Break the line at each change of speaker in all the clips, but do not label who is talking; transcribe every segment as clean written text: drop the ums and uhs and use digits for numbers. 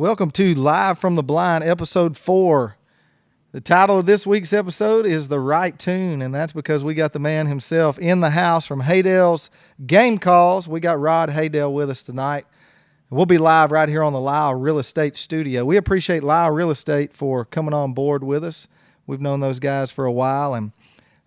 Welcome to Live from the Blind, Episode 4. The title of this week's episode is The Right Tune, and that's because we got the man himself in the house from Haydel's Game Calls. We got Rod Haydel with us tonight. We'll be live right here on the Lyle Real Estate Studio. We appreciate Lyle Real Estate for coming on board with us. We've known those guys for a while, and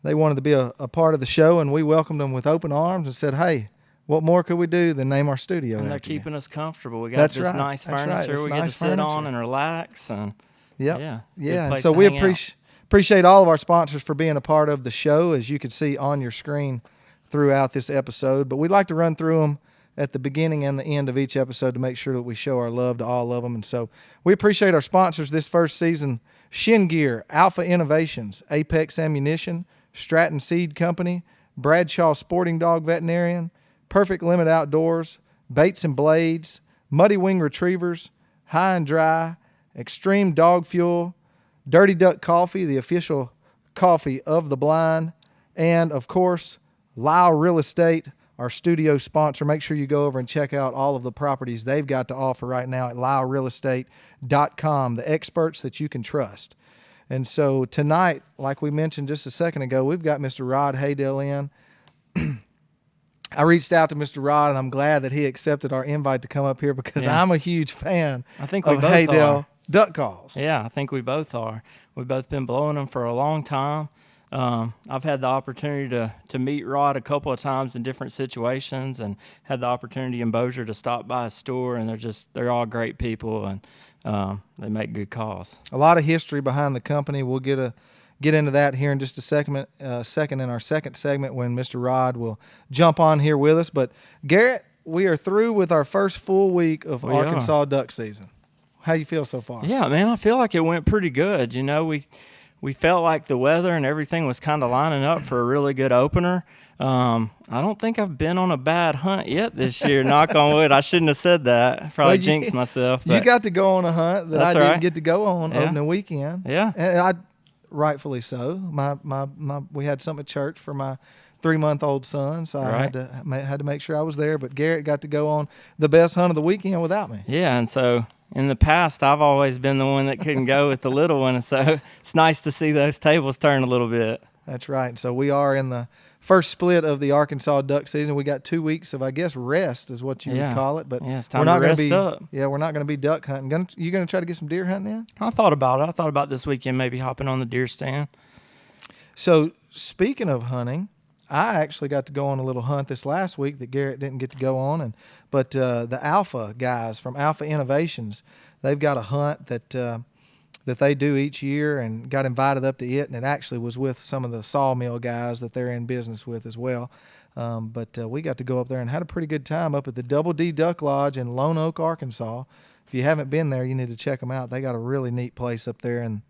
they wanted to be a part of the show, and we welcomed them with open arms and said, hey, what more could we do than name our studio?
And they're keeping us comfortable. We got this nice furniture we get to sit on and relax. And
yeah. And so we appreciate all of our sponsors for being a part of the show, as you can see on your screen throughout this episode. But we'd like to run through them at the beginning and the end of each episode to make sure that we show our love to all of them. And so we appreciate our sponsors this first season: Shin Gear, Alpha Innovations, Apex Ammunition, Stratton Seed Company, Bradshaw Sporting Dog Veterinarian, Perfect Limit Outdoors, Baits and Blades, Muddy Wing Retrievers, High and Dry, Extreme Dog Fuel, Dirty Duck Coffee, the official coffee of the blind, and, of course, Lyle Real Estate, our studio sponsor. Make sure you go over and check out all of the properties they've got to offer right now at lylerealestate.com, the experts that you can trust. And so tonight, like we mentioned just a second ago, we've got Mr. Rod Haydel in. I reached out to Mr. Rod, and I'm glad that he accepted our invite to come up here because I'm a huge fan of Haydel duck calls.
Yeah, I think we both are. We've both been blowing them for a long time. I've had the opportunity to meet Rod a couple of times in different situations, and had the opportunity in Bossier to stop by a store, and they're all great people, and they make good calls.
A lot of history behind the company. We'll get into that here in just a second in our second segment when Mr. Rod will jump on here with us. But Garrett, we are through with our first full week of Arkansas duck season. How you feel so far?
Yeah, man, I feel like it went pretty good. You know, we felt like the weather and everything was kind of lining up for a really good opener. I don't think I've been on a bad hunt yet this year, knock on wood. I shouldn't have said that. Probably jinxed myself.
You got to go on a hunt that I didn't get to go on opening weekend.
Yeah.
And rightfully so. We had something at church for my 3-month-old son, so I had to make sure I was there. But Garrett got to go on the best hunt of the weekend without me.
Yeah, and so in the past, I've always been the one that couldn't go with the little one, and so it's nice to see those tables turn a little bit.
That's right. So we are in the first split of the Arkansas duck season. We got 2 weeks of, I guess, rest is what you would call it. But
it's time to rest up.
Yeah, we're not going to be duck hunting. You going to try to get some deer hunting in?
I thought about it. I thought about this weekend maybe hopping on the deer stand.
So speaking of hunting, I actually got to go on a little hunt this last week that Garrett didn't get to go on. But the Alpha guys from Alpha Innovations, they've got a hunt that they do each year, and got invited up to it, and it actually was with some of the sawmill guys that they're in business with as well. But we got to go up there and had a pretty good time up at the Double D Duck Lodge in Lone Oak, Arkansas. If you haven't been there, you need to check them out. They got a really neat place up there, and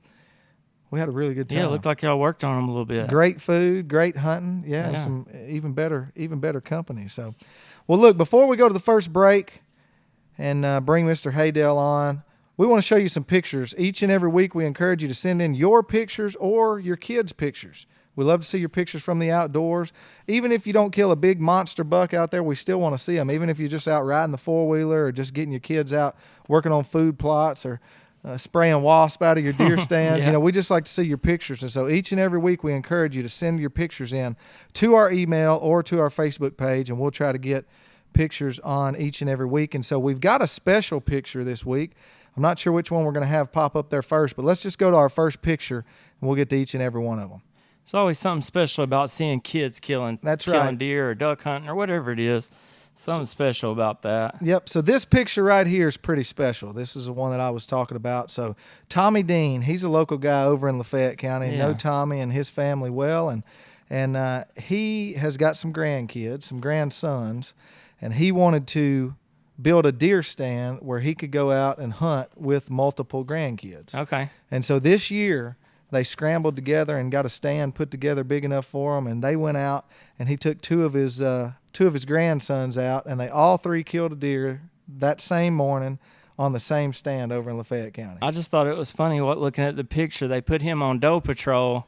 we had a really good time.
Yeah, it looked like y'all worked on them a little bit.
Great food, great hunting, and some even better company. So, well, look, before we go to the first break and bring Mr. Haydel on, we want to show you some pictures. Each and every week, we encourage you to send in your pictures or your kids' pictures. We love to see your pictures from the outdoors. Even if you don't kill a big monster buck out there, we still want to see them. Even if you're just out riding the four-wheeler or just getting your kids out working on food plots or spraying wasp out of your deer stands. You know, we just like to see your pictures. And so each and every week, we encourage you to send your pictures in to our email or to our Facebook page, and we'll try to get pictures on each and every week. And so we've got a special picture this week. I'm not sure which one we're going to have pop up there first, but let's just go to our first picture, and we'll get to each and every one of them.
There's always something special about seeing kids killing deer or duck hunting or whatever it is. Something special about that.
Yep. So this picture right here is pretty special. This is the one that I was talking about. So Tommy Dean, he's a local guy over in Lafayette County. Yeah. Know Tommy and his family well, and he has got some grandkids, some grandsons, and he wanted to build a deer stand where he could go out and hunt with multiple grandkids.
Okay.
And so this year they scrambled together and got a stand put together big enough for them, and they went out, and he took two of his grandsons out, and they all three killed a deer that same morning on the same stand over in Lafayette County.
I just thought it was funny looking at the picture. They put him on doe patrol,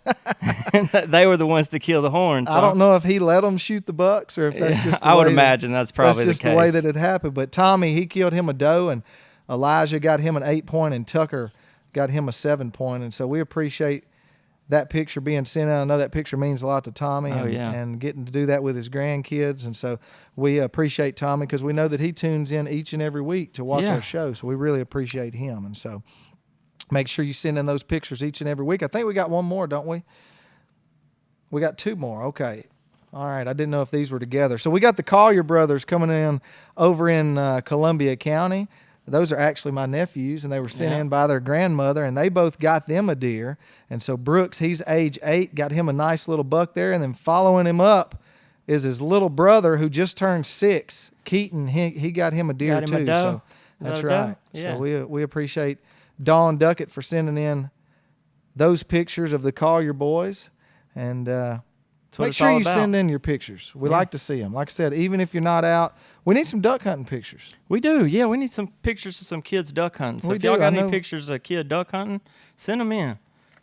and they were the ones to kill the horns. So
I don't know if he let them shoot the bucks or if that's just the
I would imagine that's probably
the case. That's just the way that it happened. But Tommy, he killed him a doe, and Elijah got him an 8-point, and Tucker got him a 7-point. And so we appreciate that picture being sent out. I know that picture means a lot to Tommy and getting to do that with his grandkids. And so we appreciate Tommy because we know that he tunes in each and every week to watch our show. So we really appreciate him. And so make sure you send in those pictures each and every week. I think we got one more, don't we? We got 2 more. Okay. All right. I didn't know if these were together. So we got the Collier brothers coming in over in Columbia County. Those are actually my nephews, and they were sent in by their grandmother, and they both got them a deer. And so Brooks, he's age 8, got him a nice little buck there, and then following him up is his little brother who just turned 6, Keaton. He got him a deer too. So that's right. Yeah. So we appreciate Dawn Duckett for sending in those pictures of the Collier boys, and make sure you send in your pictures. We like to see them. Like I said, even if you're not out, we need some duck hunting pictures.
We do. Yeah, we need some pictures of some kids duck hunting. So if y'all got any pictures of a kid duck hunting, send them in.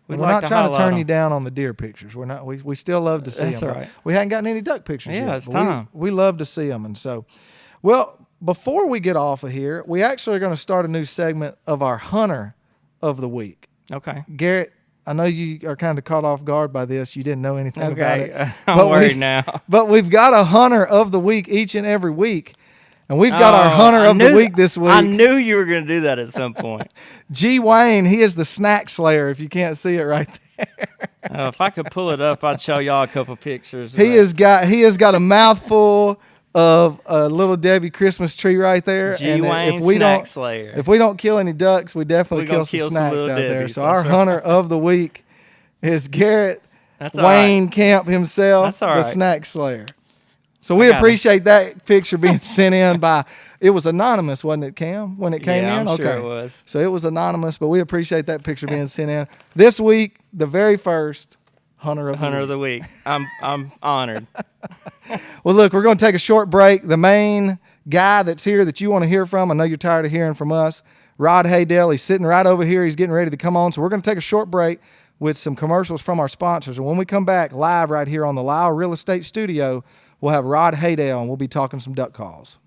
We're not trying to turn you down on the deer pictures. We're not. We still love to see them.
That's all right.
We hadn't gotten any duck pictures yet.
Yeah, it's time.
We love to see them. And so, well, before we get off of here, we actually are going to start a new segment of our Hunter of the Week.
Okay.
Garrett, I know you are kind of caught off guard by this. You didn't know anything about it.
I'm worried now.
But we've got a Hunter of the Week each and every week. And we've got our Hunter of the Week this week.
I knew you were going to do that at some point.
G. Wayne, he is the snack slayer, if you can't see it right there.
If I could pull it up, I'd show y'all a couple pictures.
He has got a mouthful of a Little Debbie Christmas tree right there.
G. Wayne snack slayer.
If we don't kill any ducks, we definitely kill some snacks out there. So our Hunter of the Week is Garrett Wayne Camp himself, the snack slayer. So we appreciate that picture being sent in by, it was anonymous, wasn't it, Cam, when it came in?
I'm sure it was.
So it was anonymous, but we appreciate that picture being sent in. This week, the very first Hunter of the
Week. I'm honored.
Well, look, we're going to take a short break. The main guy that's here that you want to hear from, I know you're tired of hearing from us, Rod Haydel, he's sitting right over here. He's getting ready to come on. So we're going to take a short break with some commercials from our sponsors. And when we come back live right here on the Lyle Real Estate Studio, we'll have Rod Haydel, and we'll be talking some duck calls.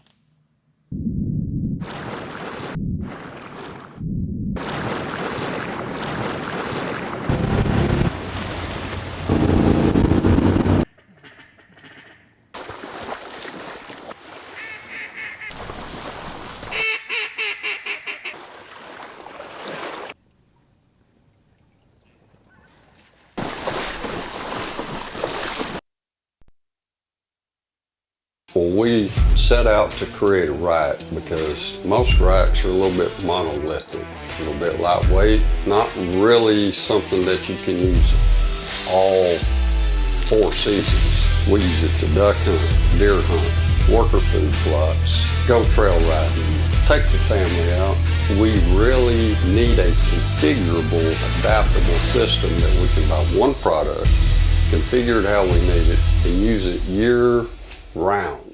Well, we set out to create a rack because most racks are a little bit monolithic, a little bit lightweight, not really something that you can use all 4 seasons. We use it to duck hunt, deer hunt, worker food plots, go trail riding, take the family out. We really need a configurable, adaptable system that we can buy one product, configure it how we need it, and use it year round.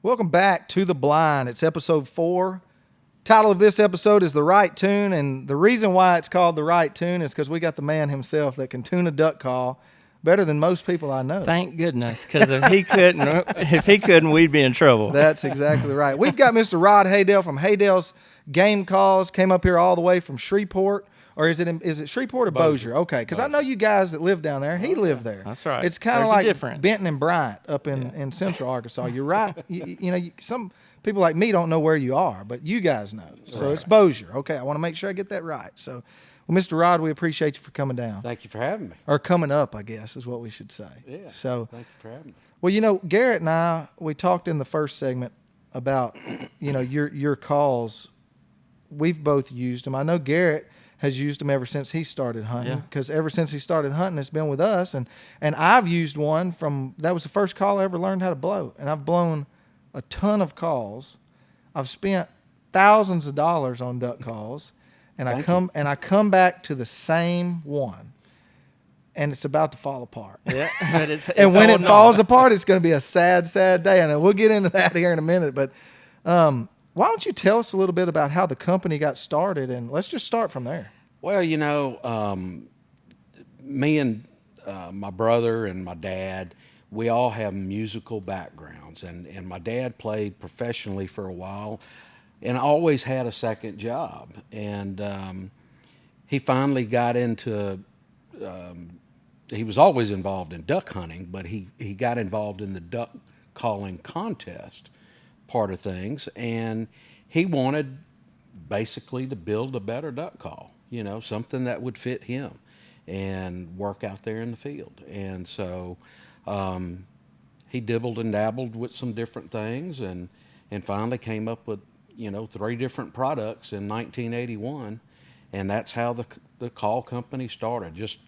Welcome back to The Blind. It's episode 4. Title of this episode is The Right Tune, and the reason why it's called The Right Tune is because we got the man himself that can tune a duck call better than most people I know.
Thank goodness, because if he couldn't, we'd be in trouble.
That's exactly right. We've got Mr. Rod Haydel from Haydel's Game Calls, came up here all the way from Shreveport. Or is it Shreveport or Bossier? Okay, because I know you guys that live down there. He lived there.
That's right.
It's kind of like Benton and Bryant up in Central Arkansas. You're right. Some people like me don't know where you are, but you guys know. So it's Bossier. Okay, I want to make sure I get that right. So, well, Mr. Rod, we appreciate you for coming down.
Thank you for having me.
Or coming up, I guess, is what we should say.
Yeah.
So,
thank you for having me.
Well, Garrett and I, we talked in the first segment about, your calls. We've both used them. I know Garrett has used them ever since he started hunting, because ever since he started hunting, it's been with us. And I've used one that was the first call I ever learned how to blow. And I've blown a ton of calls. I've spent thousands of dollars on duck calls, and I come back to the same one, and it's about to fall apart.
Yeah, but it's
and when it falls apart, it's going to be a sad, sad day. And we'll get into that here in a minute. But why don't you tell us a little bit about how the company got started, and let's just start from there.
Well, me and my brother and my dad, we all have musical backgrounds, and my dad played professionally for a while, and always had a second job. And he finally got into. He was always involved in duck hunting, but he got involved in the duck calling contest part of things, and he wanted basically to build a better duck call, something that would fit him and work out there in the field. And so he dibbled and dabbled with some different things, and finally came up with 3 different products in 1981, and that's how the call company started, just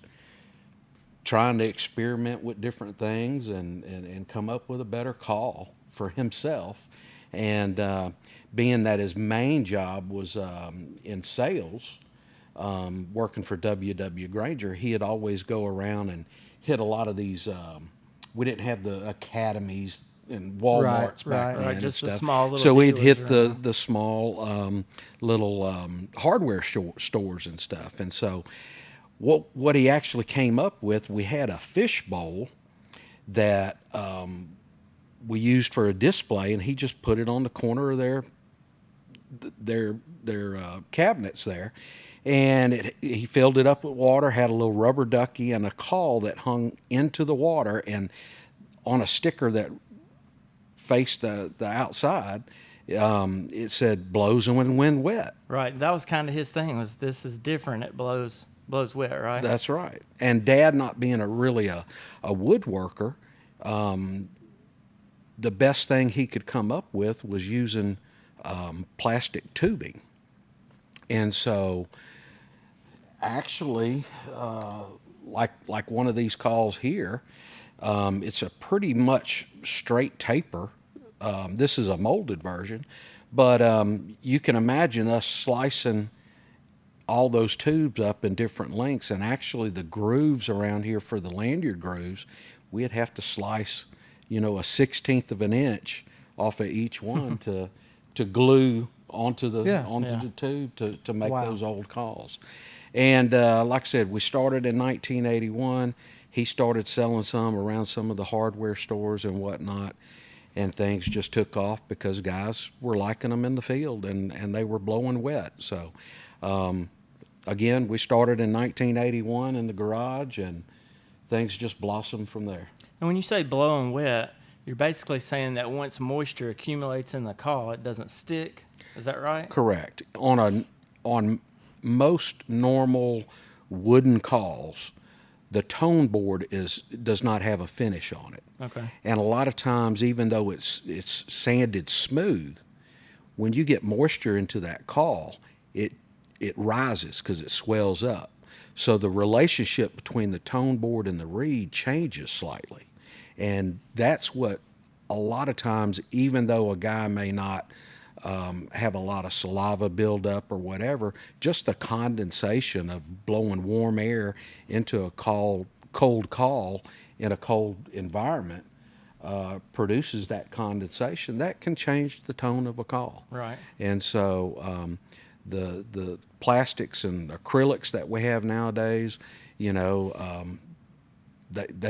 trying to experiment with different things and come up with a better call for himself. And being that his main job was in sales, working for W.W. Granger, he had always go around and hit a lot of these. We didn't have the academies and Walmarts back then,
just
and
the
stuff.
small little
so we'd hit
dealers
the small little hardware stores and stuff. And so what he actually came up with, we had a fish bowl that we used for a display, and he just put it on the corner of their cabinets there, and he filled it up with water, had a little rubber ducky and a call that hung into the water, and on a sticker that faced the outside, it said "blows when wind wet."
Right, that was kind of his thing. Was this is different? It blows wet, right?
That's right. And Dad, not being really a woodworker, the best thing he could come up with was using plastic tubing. And so actually, like one of these calls here, it's a pretty much straight taper. This is a molded version, but you can imagine us slicing all those tubes up in different lengths, and actually the grooves around here for the lanyard grooves, we'd have to slice, a 1/16 of an inch off of each one to glue onto the tube to make those old calls. And like I said, we started in 1981. He started selling some around some of the hardware stores and whatnot, and things just took off because guys were liking them in the field, and they were blowing wet. So again, we started in 1981 in the garage, and things just blossomed from there.
And when you say blowing wet, you're basically saying that once moisture accumulates in the call, it doesn't stick. Is that right?
Correct. On most normal wooden calls, the tone board does not have a finish on it.
Okay.
And a lot of times, even though it's sanded smooth, when you get moisture into that call, it rises because it swells up. So the relationship between the tone board and the reed changes slightly. And that's what a lot of times, even though a guy may not have a lot of saliva buildup or whatever, just the condensation of blowing warm air into a cold call in a cold environment produces that condensation that can change the tone of a call.
Right.
And so the plastics and acrylics that we have nowadays, they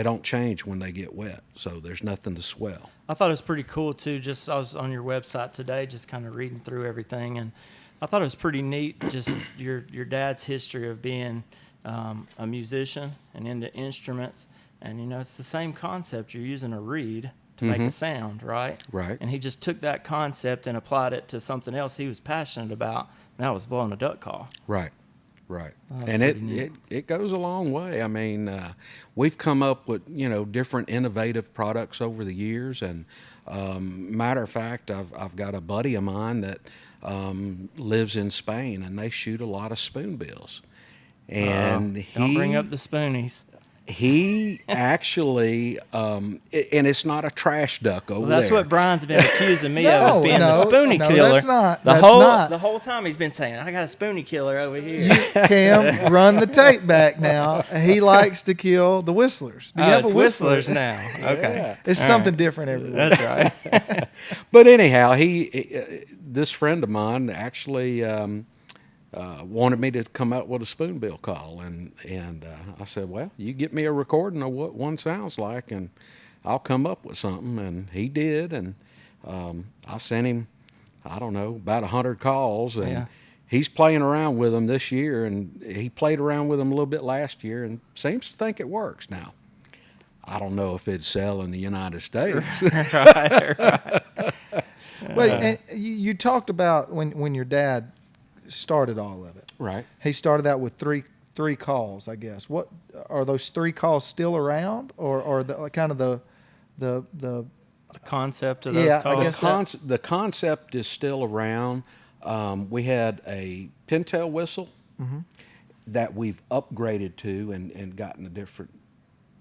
don't change when they get wet, so there's nothing to swell.
I thought it was pretty cool too. I was on your website today, just kind of reading through everything, and I thought it was pretty neat. Just your dad's history of being a musician and into instruments, and it's the same concept. You're using a reed to make a sound, right?
Right.
And he just took that concept and applied it to something else he was passionate about, and that was blowing a duck call.
Right. Right.
Oh,
And it goes a long way. I mean, we've come up with, different innovative products over the years. And matter of fact, I've got a buddy of mine that lives in Spain, and they shoot a lot of spoonbills. And
don't bring up the spoonies.
He actually, and it's not a trash duck over there.
That's what Brian's been accusing me of being the spoonie
no,
killer.
That's not.
The whole time he's been saying, I got a spoonie killer over here.
Cam, run the tape back now. He likes to kill the whistlers. Do you have
it's
a whistler?
whistlers now. Okay.
Yeah.
It's something different every week.
That's right.
But anyhow, this friend of mine actually wanted me to come out with a spoonbill call, and I said, well, you get me a recording of what one sounds like, and I'll come up with something. And he did. And I sent him, I don't know, about 100 calls. And he's playing around with them this year. And he played around with them a little bit last year and seems to think it works now. I don't know if it'd sell in the United States.
Right.
Well, and you talked about when your dad started all of it.
Right.
He started out with three calls, I guess. What are those 3 calls still around, or the kind of the
concept of those calls?
I guess
the concept is still around. We had a pintail whistle that we've upgraded to and gotten a different,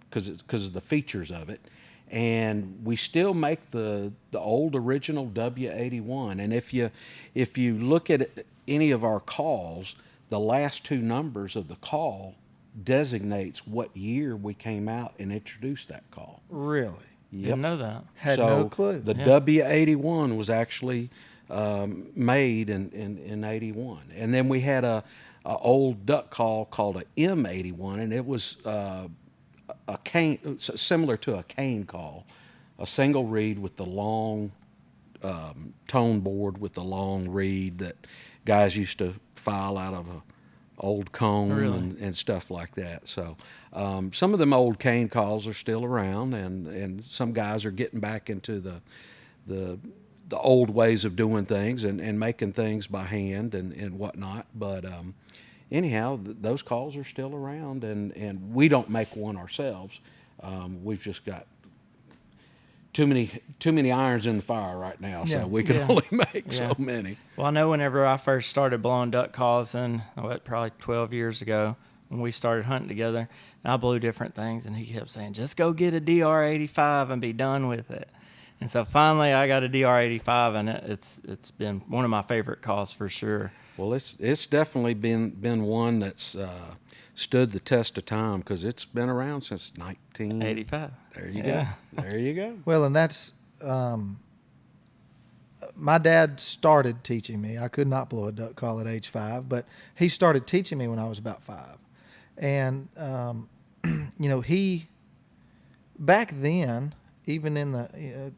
because of the features of it. And we still make the old original W81. And if you look at any of our calls, the last 2 numbers of the call designates what year we came out and introduced that call.
Really?
Yep.
Didn't know that.
Had no clue.
The W81 was actually made in 81. And then we had a old duck call called a M81, and it was a cane, similar to a cane call, a single reed with the long tone board with the long reed that guys used to file out of a old cone and stuff like that. So some of them old cane calls are still around, and some guys are getting back into the old ways of doing things and making things by hand and whatnot. But anyhow, those calls are still around, and we don't make one ourselves. We've just got too many irons in the fire right now, so we can only make so many.
Well, I know whenever I first started blowing duck calls probably 12 years ago when we started hunting together, I blew different things, and he kept saying, just go get a DR85 and be done with it. And so finally I got a DR85, and it's been one of my favorite calls for sure.
Well, it's definitely been one that's stood the test of time, because it's been around since 1985. There you go. There you go.
Well, and that's my dad started teaching me. I could not blow a duck call at age 5, but he started teaching me when I was about 5. And he back then, even in the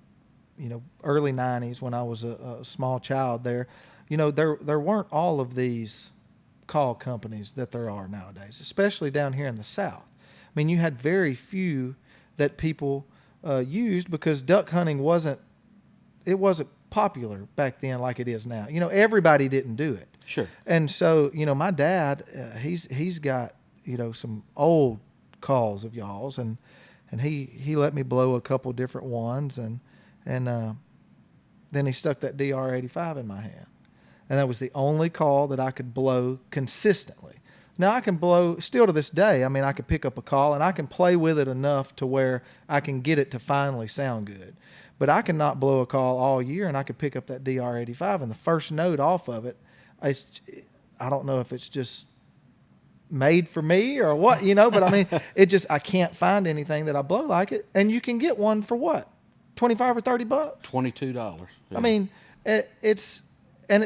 early 90s when I was a small child, there weren't all of these call companies that there are nowadays, especially down here in the South. I mean, you had very few that people used, because duck hunting wasn't popular back then like it is now. Everybody didn't do it.
Sure.
And so, my dad, he's got some old calls of y'all's, and he let me blow a couple different ones, and then he stuck that DR85 in my hand. And that was the only call that I could blow consistently. Now, I can blow, still to this day, I mean, I could pick up a call and I can play with it enough to where I can get it to finally sound good. But I cannot blow a call all year, and I could pick up that DR85, and the first note off of it, I don't know if it's just made for me or what, but I mean, I can't find anything that I blow like it. And you can get one for what? $25 or $30?
$22. Yeah.
I mean, it's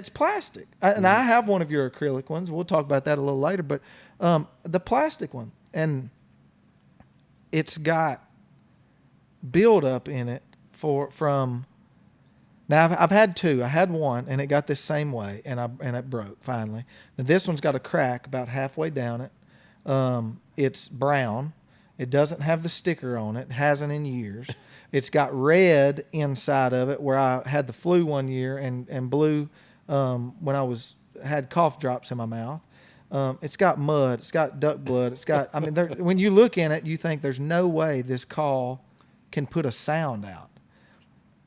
plastic. And I have one of your acrylic ones. We'll talk about that a little later. But the plastic one, and it's got buildup in it from. Now I've had 2. I had one, and it got this same way, and it broke finally. Now this one's got a crack about halfway down it. It's brown. It doesn't have the sticker on it. It hasn't in years. It's got red inside of it, where I had the flu one year and blue when I had cough drops in my mouth. It's got mud. It's got duck blood. It's got. I mean, when you look in it, you think there's no way this call can put a sound out,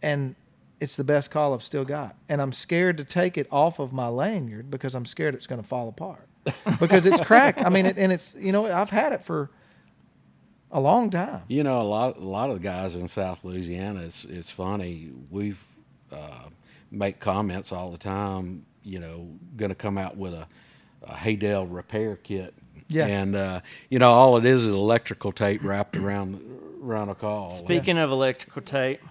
and it's the best call I've still got. And I'm scared to take it off of my lanyard, because I'm scared it's going to fall apart because it's cracked. I mean, it's I've had it for a long time.
A lot of the guys in South Louisiana, it's funny. We've make comments all the time. Going to come out with a Haydel repair kit. Yeah. And all it is electrical tape wrapped around a call.
Speaking of electrical tape,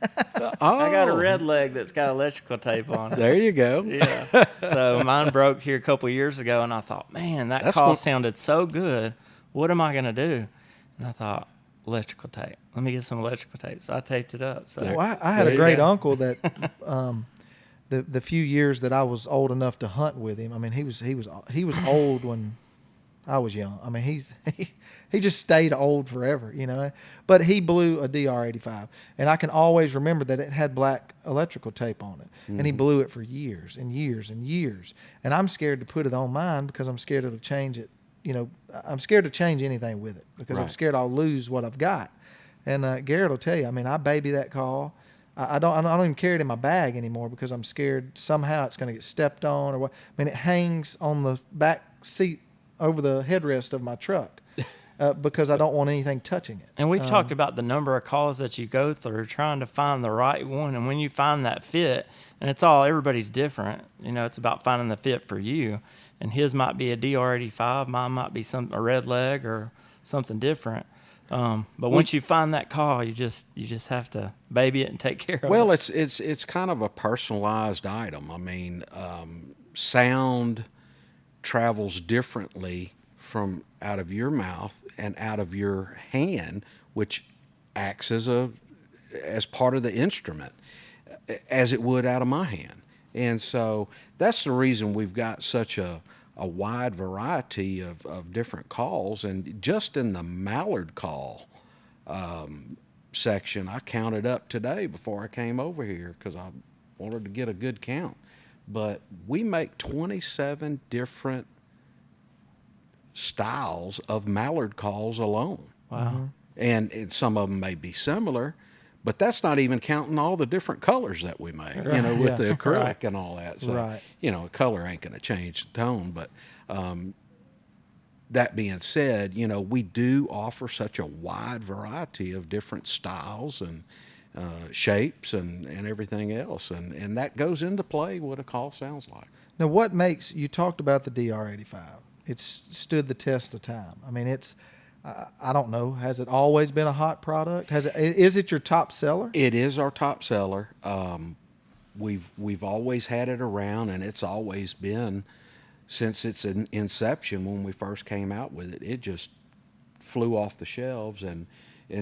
I got a red leg that's got electrical tape on it.
There you go.
Yeah. So mine broke here a couple years ago, and I thought, man, that call sounded so good. What am I going to do? And I thought, electrical tape. Let me get some electrical tape. So I taped it up. So
well, I had a great uncle that the few years that I was old enough to hunt with him. I mean, he was old when I was young. I mean, he just stayed old forever, you know. But he blew a DR-85, and I can always remember that it had black electrical tape on it, and he blew it for years and years and years. And I'm scared to put it on mine because I'm scared it'll change it. You know, I'm scared to change anything with it because I'm scared I'll lose what I've got. And Garrett will tell you. I mean, I baby that call. I don't even carry it in my bag anymore because I'm scared somehow it's going to get stepped on or what. I mean, it hangs on the back seat over the headrest of my truck because I don't want anything touching it.
And we've talked about the number of calls that you go through trying to find the right one. And when you find that fit, and everybody's different, you know, it's about finding the fit for you. And his might be a DR-85, mine might be a red leg or something different. But once you find that call, you just have to baby it and take care of it.
Well, it's kind of a personalized item. I mean, sound travels differently from out of your mouth and out of your hand, which acts as part of the instrument, as it would out of my hand. And so that's the reason we've got such a wide variety of different calls. And just in the mallard call section, I counted up today before I came over here because I wanted to get a good count. But we make 27 different styles of mallard calls alone.
Wow.
And some of them may be similar, but that's not even counting all the different colors that we make, you know, with the acrylic and all that. So, you know, a color ain't going to change the tone. But that being said, you know, we do offer such a wide variety of different styles and shapes and everything else. And that goes into play what a call sounds like.
Now, what makes, you talked about the DR-85. It's stood the test of time. I mean, it's, I don't know, has it always been a hot product? Is it your top seller?
It is our top seller. We've always had it around, and it's always been, since its inception when we first came out with it, it just flew off the shelves, and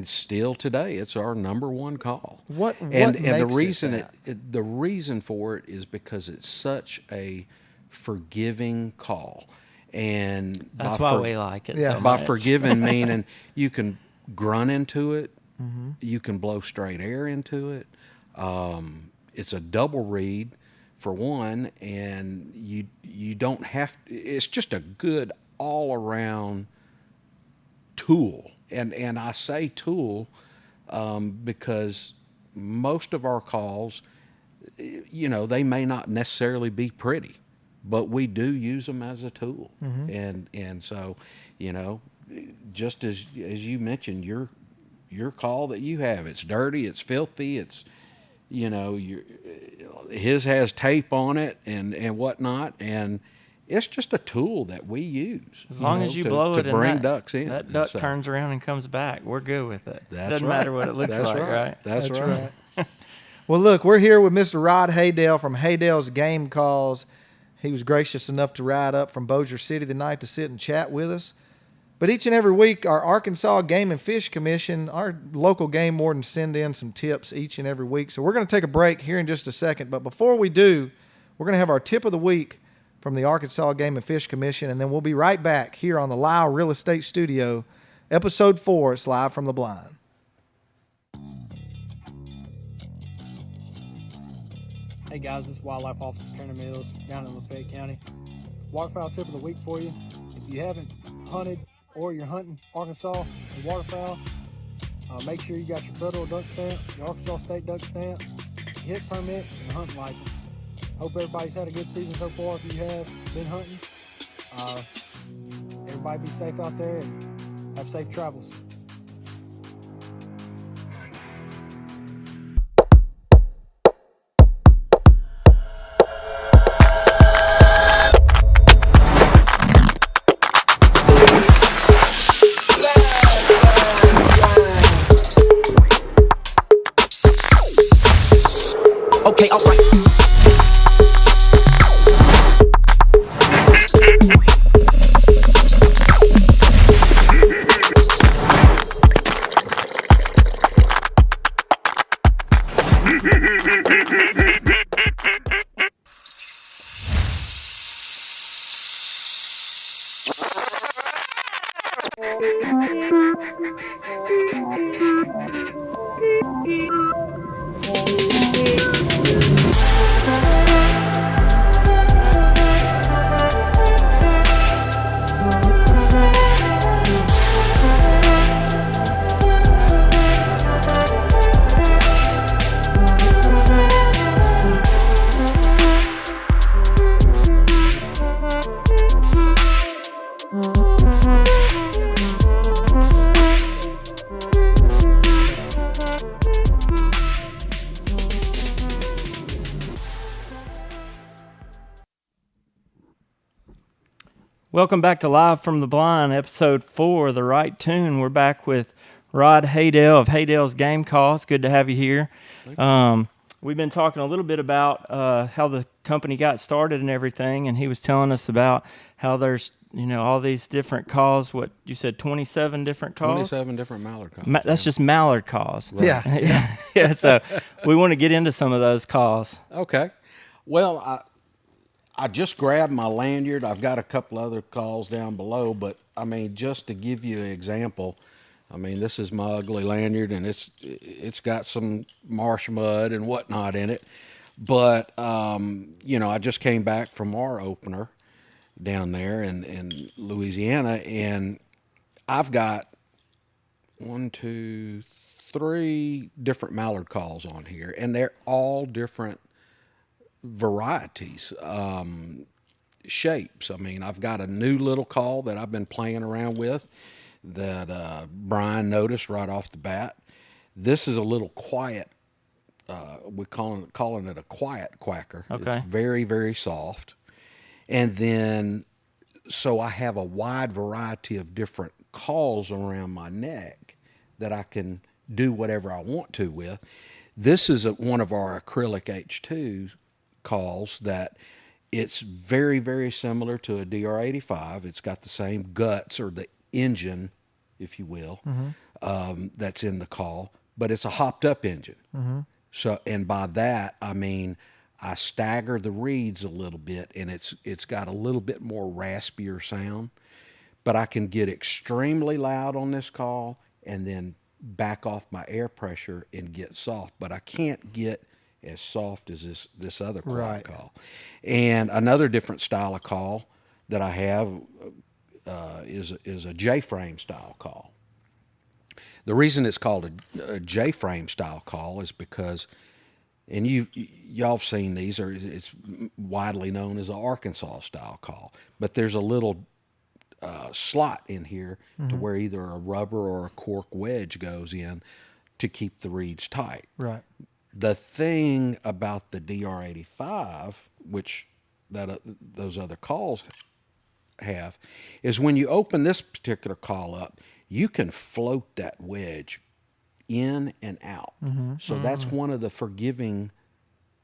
still today it's our number one call.
What
and
makes
the reason
it
the reason for it is because it's such a forgiving call. And
that's why we like it.
Yeah.
So
by
much.
forgiving meaning you can grunt into it, you can blow straight air into it. It's a double reed for one, and you don't have. It's just a good all around tool, and I say tool because most of our calls, you know, they may not necessarily be pretty, but we do use them as a tool. And so, you know, just as you mentioned, your call that you have, it's dirty, it's filthy, it's, you know, his has tape on it and whatnot, and it's just a tool that we use.
As long as you blow it
to bring
and
ducks in.
that duck turns around and comes back, we're good with it.
That's
Doesn't
right.
matter what it looks
That's
like, right?
That's right.
Well, look, we're here with Mr. Rod Haydel from Haydel's Game Calls. He was gracious enough to ride up from Bossier City tonight to sit and chat with us. But each and every week, our Arkansas Game and Fish Commission, our local game wardens send in some tips each and every week. So we're going to take a break here in just a second. But before we do, we're going to have our tip of the week from the Arkansas Game and Fish Commission, and then we'll be right back here on the Lyle Real Estate Studio, Episode 4. It's Live from the Blind.
Hey guys, this is Wildlife Officer Turner Mills down in Lafayette County. Waterfowl tip of the week for you. If you haven't hunted or you're hunting Arkansas and waterfowl, make sure you got your federal duck stamp, your Arkansas state duck stamp, hit permit, and hunting license. Hope everybody's had a good season so far if you have been hunting. Everybody be safe out there and have safe travels.
Okay, all right.
Welcome back to Live from the Blind, episode 4, The Right Tune. We're back with Rod Haydel of Haydel's Game Calls. Good to have you here. We've been talking a little bit about how the company got started and everything, and he was telling us about how there's, all these different calls. What you said, 27 different calls?
27 different mallard calls.
That's just mallard calls.
Right. Yeah.
Yeah, so we want to get into some of those calls.
Okay. Well, I just grabbed my lanyard. I've got a couple other calls down below, but just to give you an example, this is my ugly lanyard, and it's got some marsh mud and whatnot in it. But I just came back from our opener down there in Louisiana, and I've got 1, 2, 3 different mallard calls on here, and they're all different varieties, shapes. I've got a new little call that I've been playing around with that Brian noticed right off the bat. This is a little quiet. We're calling it a quiet quacker.
Okay.
It's very, very soft. And then, so I have a wide variety of different calls around my neck that I can do whatever I want to with. This is one of our acrylic H2 calls that it's very, very similar to a DR85. It's got the same guts, or the engine, if you will, that's in the call, but it's a hopped up engine. So, and by that, I stagger the reeds a little bit, and it's got a little bit more raspier sound, but I can get extremely loud on this call and then back off my air pressure and get soft, but I can't get as soft as this other quiet call. And another different style of call that I have is a J-frame style call. The reason it's called a J-frame style call is because, and y'all have seen these, or it's widely known as an Arkansas style call, but there's a little slot in here to where either a rubber or a cork wedge goes in to keep the reeds tight.
Right.
The thing about the DR85, which those other calls have, is when you open this particular call up, you can float that wedge in and out. So that's one of the forgiving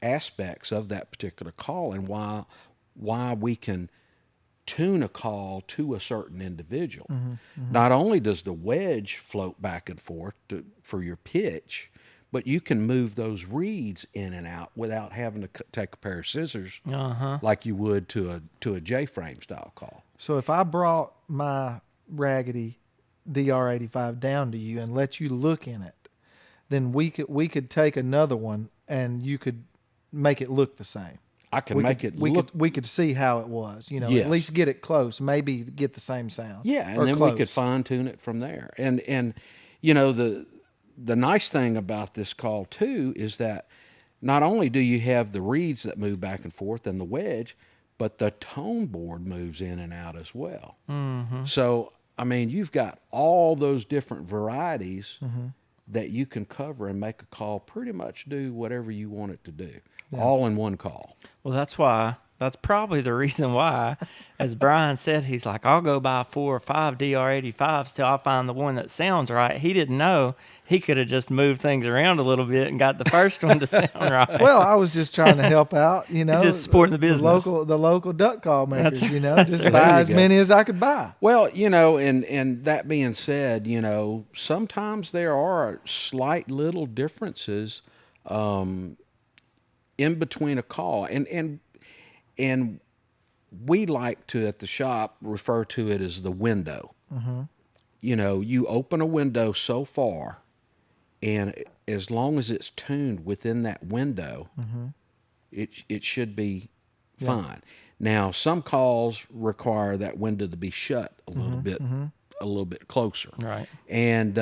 aspects of that particular call, and why we can tune a call to a certain individual. Not only does the wedge float back and forth for your pitch, but you can move those reeds in and out without having to take a pair of scissors like you would to a J-frame style call.
So if I brought my raggedy DR85 down to you and let you look in it, then we could take another one and you could make it look the same.
I can make it look.
We could see how it was,
Yes.
At least get it close, maybe get the same sound.
Yeah, and
or
then
close.
we could fine tune it from there. And the nice thing about this call too is that not only do you have the reeds that move back and forth and the wedge, but the tone board moves in and out as well. So, you've got all those different varieties that you can cover and make a call pretty much do whatever you want it to do, all in one call.
Well, that's probably the reason why, as Brian said, he's like, I'll go buy 4 or 5 DR85s till I find the one that sounds right. He didn't know he could have just moved things around a little bit and got the first one to sound right.
Well, I was just trying to help out,
just supporting the business.
The local duck call makers,
That's
just
right.
buy as many as I could buy.
Well, and that being said, sometimes there are slight little differences in between a call. And we like to, at the shop, refer to it as the window. you open a window so far, and as long as it's tuned within that window, it should be fine. Now, some calls require that window to be shut a little bit closer.
Right.
And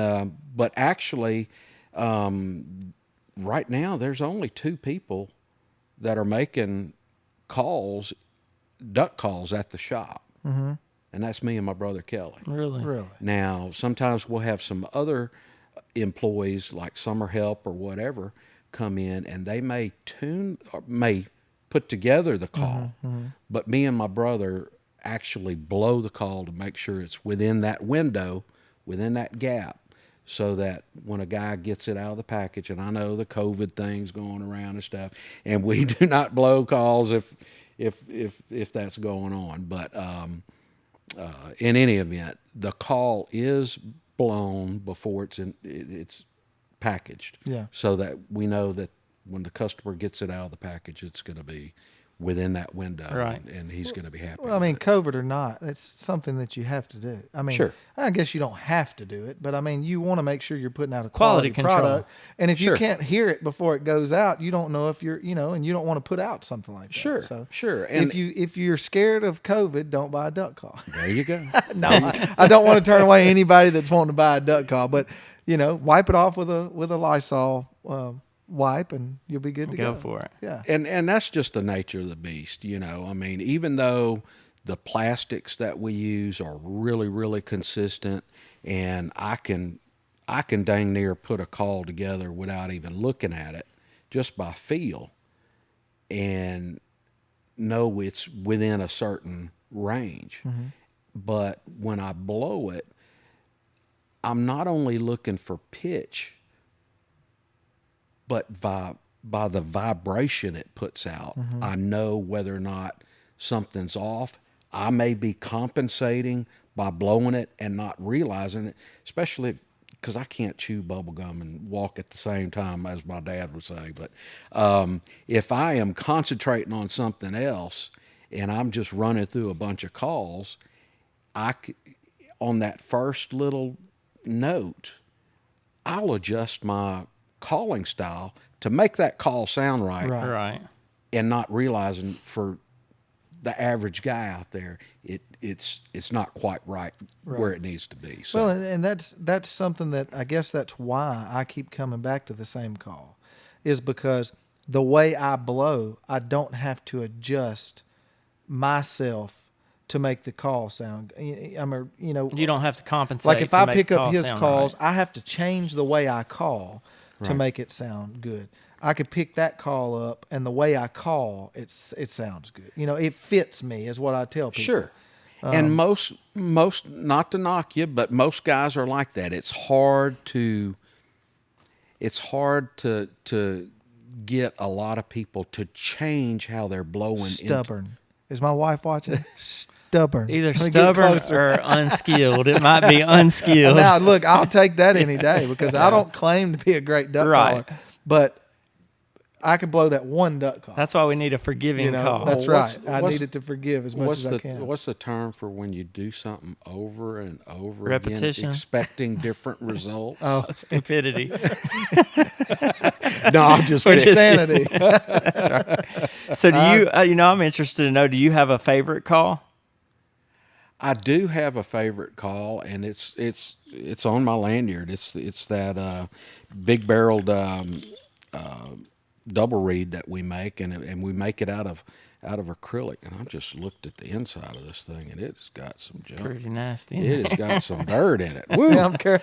but actually, right now there's only 2 people that are making calls, duck calls at the shop, and that's me and my brother Kelly.
Really?
Now, sometimes we'll have some other employees like summer help or whatever come in, and they may tune or may put together the call, but me and my brother actually blow the call to make sure it's within that window, within that gap, so that when a guy gets it out of the package, and I know the COVID thing's going around and stuff, and we do not blow calls if that's going on, but in any event, the call is blown before it's packaged, so that we know that when the customer gets it out of the package, it's going to be within that window,
right,
and he's going to be happy.
Well, I mean, COVID or not, it's something that you have to do. I mean,
sure.
I guess you don't have to do it, but I mean, you want to make sure you're putting out a
quality control
product. And if
Sure.
you can't hear it before it goes out, you don't know if you're, and you don't want to put out something like that.
Sure,
So
sure. And
if you're scared of COVID, don't buy a duck call.
there you go.
No, I don't want to turn away anybody that's wanting to buy a duck call, but wipe it off with a Lysol wipe, and you'll be good to go.
Go for it.
Yeah.
And that's just the nature of the beast, I mean, even though the plastics that we use are really, really consistent, and I can dang near put a call together without even looking at it, just by feel, and know it's within a certain range. But when I blow it, I'm not only looking for pitch, but by the vibration it puts out, I know whether or not something's off. I may be compensating by blowing it and not realizing it, especially because I can't chew bubble gum and walk at the same time, as my dad would say. But if I am concentrating on something else and I'm just running through a bunch of calls, on that first little note, I'll adjust my calling style to make that call sound
Right.
Right.
and not realizing for the average guy out there, it's not quite right where it needs to be. So,
Well, and that's something that I guess that's why I keep coming back to the same call, is because the way I blow, I don't have to adjust myself to make the call sound.
You don't have to compensate.
like if
to
I
make
pick
the
up
call
his
sound
calls,
right.
I have to change the way I call to
Right.
make it sound good. I could pick that call up, and the way I call, it sounds good. It fits me, is what I tell people.
sure. And most, not to knock you, but most guys are like that. It's hard to get a lot of people to change how they're blowing.
Stubborn. Is my wife watching? Stubborn.
Either
Let me get
stubborn
closer.
or unskilled. It might be unskilled.
Now, look, I'll take that any day because I don't claim to be a great duck
Right.
caller, but I can blow that one duck call.
That's why we need a forgiving call.
That's
Well,
right. I needed to forgive as much as I can.
What's the term for when you do something over and over
Repetition.
again, expecting different results?
Oh,
Stupidity.
No, I'm just
insanity.
So do you, I'm interested to know, do you have a favorite call?
I do have a favorite call, and it's on my lanyard. It's that big barreled double reed that we make, and we make it out of acrylic. And I just looked at the inside of this thing, and it's got some junk.
Pretty nasty.
It has got some dirt in it. Woo.
Yeah,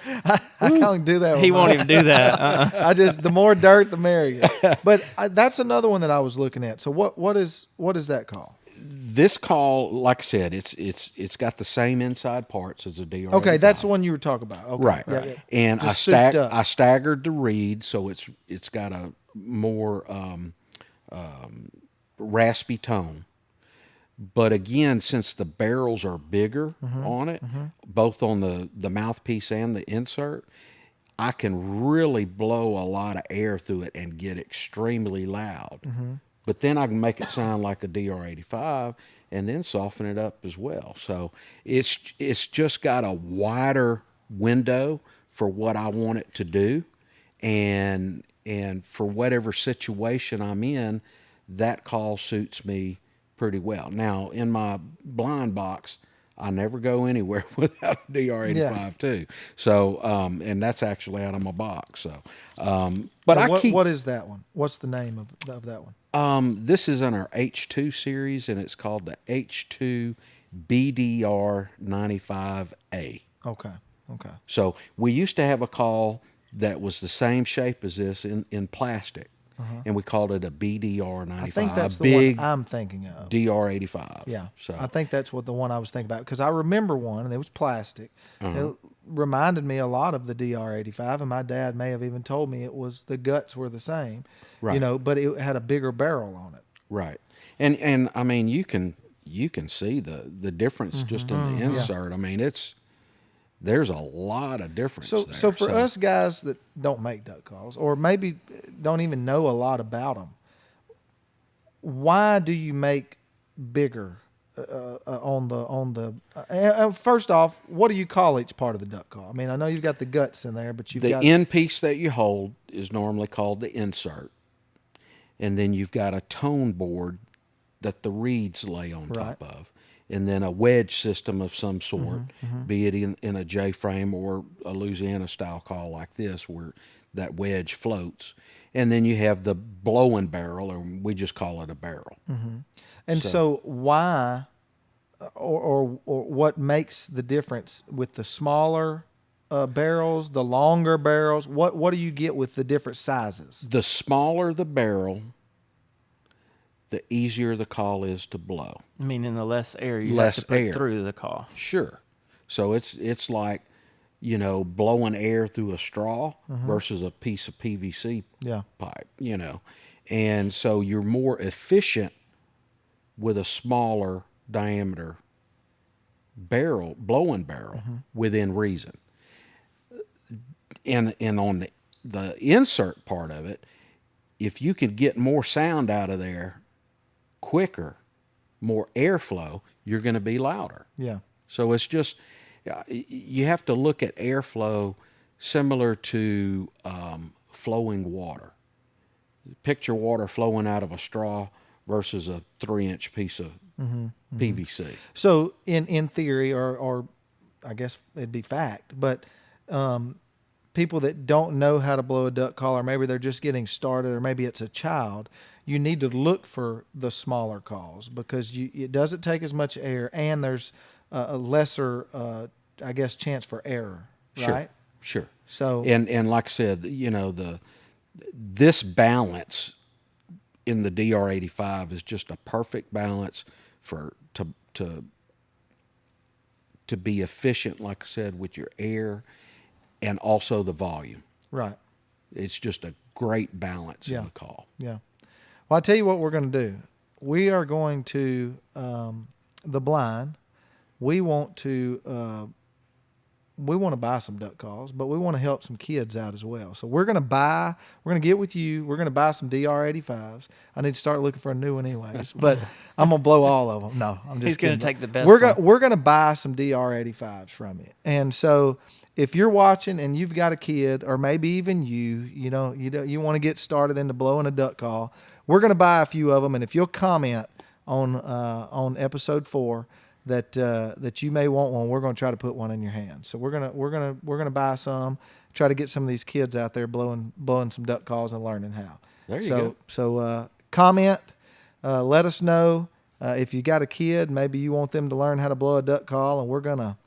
I can't do that.
He
with
won't
mine.
even do that.
the more dirt, the merrier. But that's another one that I was looking at. So what is that called?
This call, like I said, it's got the same inside parts as a DR.
Okay, that's the one you were talking about. Okay.
Right.
Yeah, yeah.
And
Just souped up.
I staggered the reed, so it's got a more raspy tone. But again, since the barrels are bigger on it, both on the mouthpiece and the insert, I can really blow a lot of air through it and get extremely loud. But then I can make it sound like a DR85 and then soften it up as well. So it's just got a wider window for what I want it to do, and for whatever situation I'm in, that call suits me pretty well. Now, in my blind box, I never go anywhere without a DR85 too. So, and that's actually out of my box. So, but
what is that one? What's the name of that one?
This is in our H2 series, and it's called the H2 BDR95A.
Okay.
So we used to have a call that was the same shape as this in plastic, and we called it a BDR95.
I think that's the one I'm thinking of.
DR85.
Yeah.
So
I think that's what the one I was thinking about, because I remember one, and it was plastic. It reminded me a lot of the DR85, and my dad may have even told me it was the guts were the same,
Right.
but it had a bigger barrel on it.
right, and I mean you can see the difference just in the insert. I mean there's a lot of difference there.
So for us guys that don't make duck calls, or maybe don't even know a lot about them, why do you make bigger on the? First off, what do you call each part of the duck call? I mean, I know you've got the guts in there, but
the end piece that you hold is normally called the insert, and then you've got a tone board that the reeds lay on top of, and then a wedge system of some sort, be it in a J-frame or a Louisiana-style call like this, where that wedge floats. And then you have the blowing barrel, or we just call it a barrel.
And so why, or what makes the difference with the smaller barrels, the longer barrels? What do you get with the different sizes?
The smaller the barrel, the easier the call is to blow.
Meaning the less air you
Less
have to put
air.
through the call.
Sure. So it's like, blowing air through a straw versus a piece of PVC pipe, And so you're more efficient with a smaller diameter blowing barrel within reason. And on the insert part of it, if you could get more sound out of there quicker, more airflow, you're going to be louder.
Yeah.
So it's just, you have to look at airflow similar to flowing water. Picture water flowing out of a straw versus a 3-inch piece of PVC.
So in theory, or I guess it'd be fact, but people that don't know how to blow a duck call, or maybe they're just getting started, or maybe it's a child, you need to look for the smaller calls, because it doesn't take as much air, and there's a lesser, I guess, chance for error, right?
Sure.
So
and like I said, this balance in the DR85 is just a perfect balance to be efficient, like I said, with your air and also the volume.
Right.
It's just a great balance in the call.
Yeah. Well, I'll tell you what we're going to do. We are going to, the blind, we want to buy some duck calls, but we want to help some kids out as well. So we're going to get with you. We're going to buy some DR85s. I need to start looking for a new one anyways, but I'm going to blow all of them. No, I'm just
He's
kidding.
going to take the best
We're going to buy some DR85s from you. And so if you're watching and you've got a kid, or maybe even you want to get started into blowing a duck call, we're going to buy a few of them. And if you'll comment on episode 4, that you may want one, we're going to try to put one in your hand. So we're gonna buy some, try to get some of these kids out there blowing some duck calls and learning how.
There you go.
So comment, let us know if you got a kid, maybe you want them to learn how to blow a duck call, and we're gonna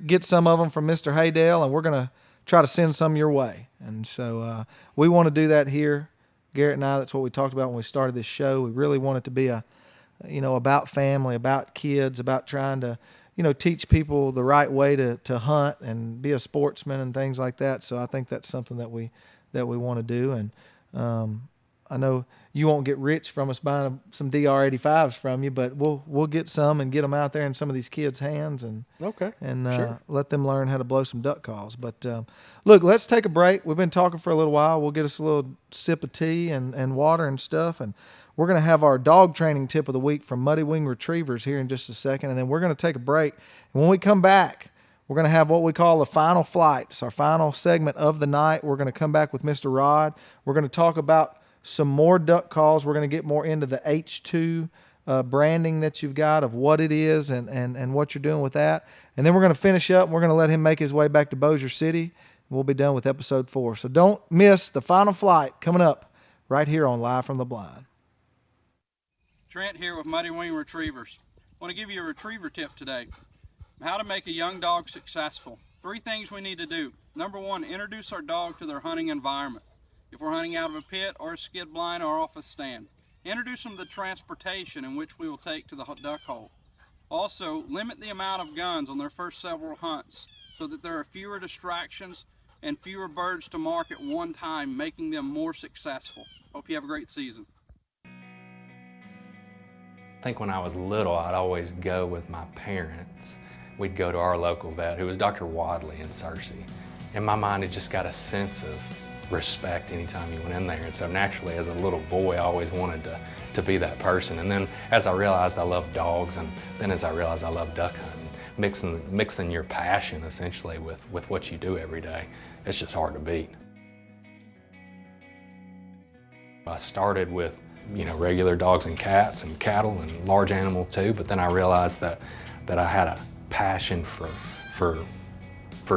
get some of them from Mr. Haydel, and we're gonna try to send some your way. And so we want to do that here, Garrett and I. That's what we talked about when we started this show. We really want it to be about family, about kids, about trying to, teach people the right way to hunt and be a sportsman and things like that. So I think that's something that we want to do. And I know you won't get rich from us buying some DR85s from you, but we'll get some and get them out there in some of these kids' hands and
sure.
Let them learn how to blow some duck calls. But look, let's take a break. We've been talking for a little while. We'll get us a little sip of tea and water and stuff, and we're going to have our dog training tip of the week from Muddy Wing Retrievers here in just a second, and then we're going to take a break. And when we come back, we're going to have what we call the final flights, our final segment of the night. We're going to come back with Mr. Rod. We're going to talk about some more duck calls. We're going to get more into the H2 branding that you've got of what it is and what you're doing with that. And then we're going to finish up and we're going to let him make his way back to Bossier City. We'll be done with episode 4. So don't miss the final flight coming up right here on Live from the Blind.
Trent here with Muddy Wing Retrievers. I want to give you a retriever tip today. How to make a young dog successful. 3 things we need to do. Number 1, introduce our dog to their hunting environment. If we're hunting out of a pit or a skid blind or off a stand. Introduce them to the transportation in which we will take to the duck hole. Also, limit the amount of guns on their first several hunts so that there are fewer distractions and fewer birds to mark at one time, making them more successful. Hope you have a great season.
I think when I was little, I'd always go with my parents. We'd go to our local vet, who was Dr. Wadley in Searcy. In my mind, it just got a sense of respect anytime you went in there. And so naturally, as a little boy, I always wanted to be that person. And then as I realized I loved dogs, and then as I realized I loved duck hunting, mixing your passion essentially with what you do every day, it's just hard to beat. I started with regular dogs and cats and cattle and large animal too, but then I realized that I had a passion for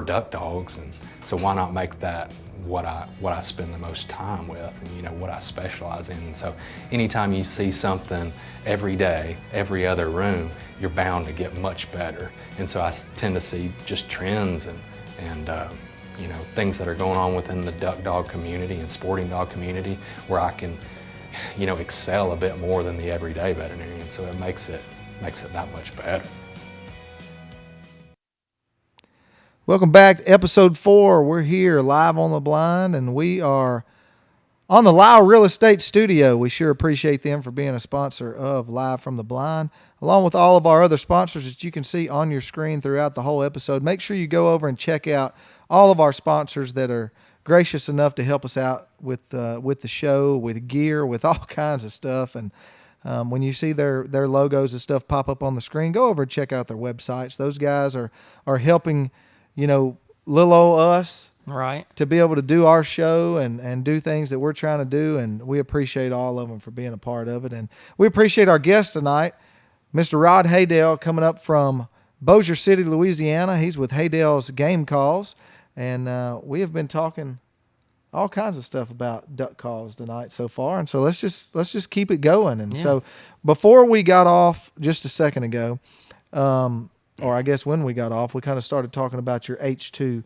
duck dogs, and so why not make that what I spend the most time with, and what I specialize in. And so anytime you see something every day, every other room, you're bound to get much better. And so I tend to see just trends and things that are going on within the duck dog community and sporting dog community where I can excel a bit more than the everyday veterinarian. So it makes it that much better.
Welcome back to episode 4. We're here live on the blind, and we are on the Lyle Real Estate Studio. We sure appreciate them for being a sponsor of Live from the Blind, along with all of our other sponsors that you can see on your screen throughout the whole episode. Make sure you go over and check out all of our sponsors that are gracious enough to help us out with the show, with gear, with all kinds of stuff. And when you see their logos and stuff pop up on the screen, go over and check out their websites. Those guys are helping little old us
right
to be able to do our show and do things that we're trying to do, and we appreciate all of them for being a part of it. And we appreciate our guest tonight, Mr. Rod Haydel, coming up from Bossier City, Louisiana. He's with Haydel's Game Calls, and we have been talking all kinds of stuff about duck calls tonight so far, and so let's just keep it going. And so before we got off just a second ago, or I guess when we got off, we kind of started talking about your H2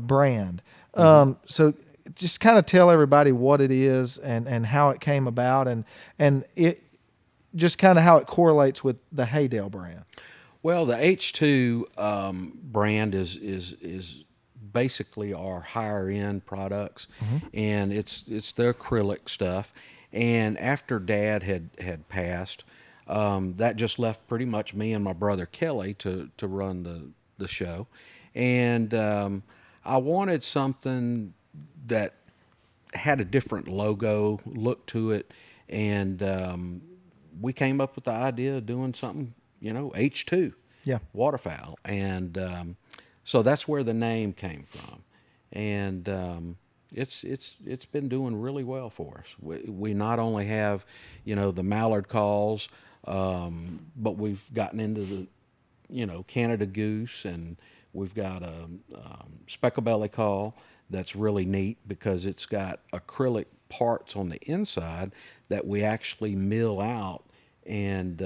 brand. So just kind of tell everybody what it is and how it came about, and it just kind of how it correlates with the Haydel brand.
Well, the H2 brand is basically our higher end products, and it's the acrylic stuff. And after Dad had passed, that just left pretty much me and my brother Kelly to run the show. And I wanted something that had a different logo look to it, and we came up with the idea of doing something, H2, waterfowl. And so that's where the name came from. And it's been doing really well for us. We not only have, the mallard calls, but we've gotten into the, Canada goose, and we've got a specklebelly call that's really neat because it's got acrylic parts on the inside that we actually mill out, and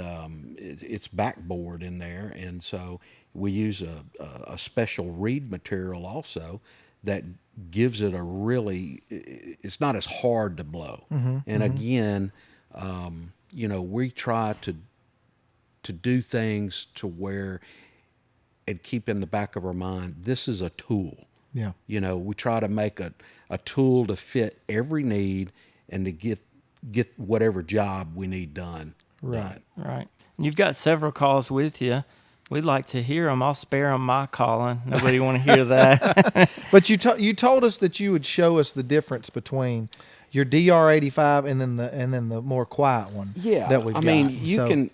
it's backboard in there, and so we use a special reed material also that gives it a really, it's not as hard to blow. And again, we try to do things to where and keep in the back of our mind, this is a tool.
Yeah.
We try to make a tool to fit every need and to get whatever job we need done.
Right.
Right. And you've got several calls with you. We'd like to hear them. I'll spare them my calling. Nobody want to hear that.
But you told us that you would show us the difference between your DR85 and then the more quiet one.
Yeah.
That we've got.
You can.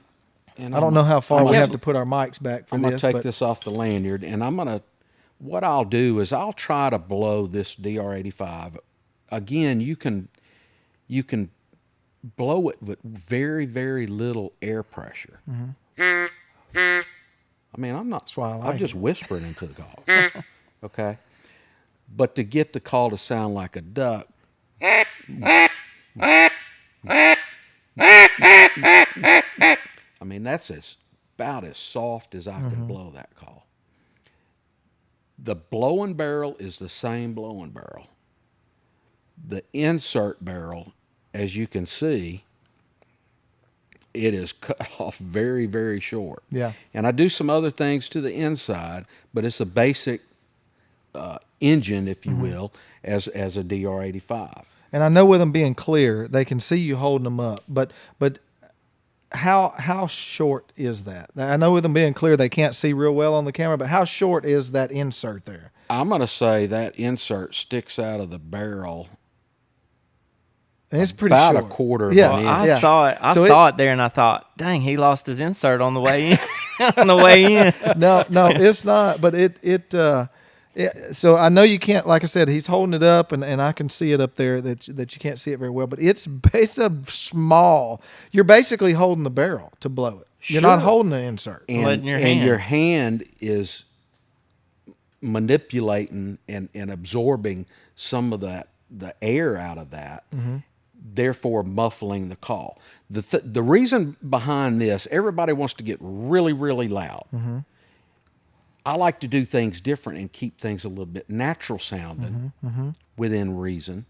And
I don't know how far we have to put our mics back for this.
I'm going to take this off the lanyard, and I'm going to what I'll do is I'll try to blow this DR85. Again, you can blow it with very, very little air pressure. I mean, I'm just whispering into the call. Okay? But to get the call to sound like a duck, I mean, that's about as soft as I can blow that call. The blowing barrel is the same blowing barrel. The insert barrel, as you can see, it is cut off very, very short.
Yeah.
And I do some other things to the inside, but it's a basic engine, if you will, as a DR85.
And I know with them being clear, they can see you holding them up. But how short is that? I know with them being clear, they can't see real well on the camera, but how short is that insert there?
I'm going to say that insert sticks out of the barrel
And it's pretty
about
short.
a quarter of
Yeah.
an inch.
I saw it. I saw it there, and I thought, dang, he lost his insert on the way in. On the way in.
No, it's not. But so I know you can't. Like I said, he's holding it up, and I can see it up there that you can't see it very well. But it's a small. You're basically holding the barrel to blow it. You're not holding the insert.
Letting your
And
hand.
your hand is manipulating and absorbing some of the air out of that, therefore muffling the call. The reason behind this, everybody wants to get really, really loud. I like to do things different and keep things a little bit natural sounding within reason.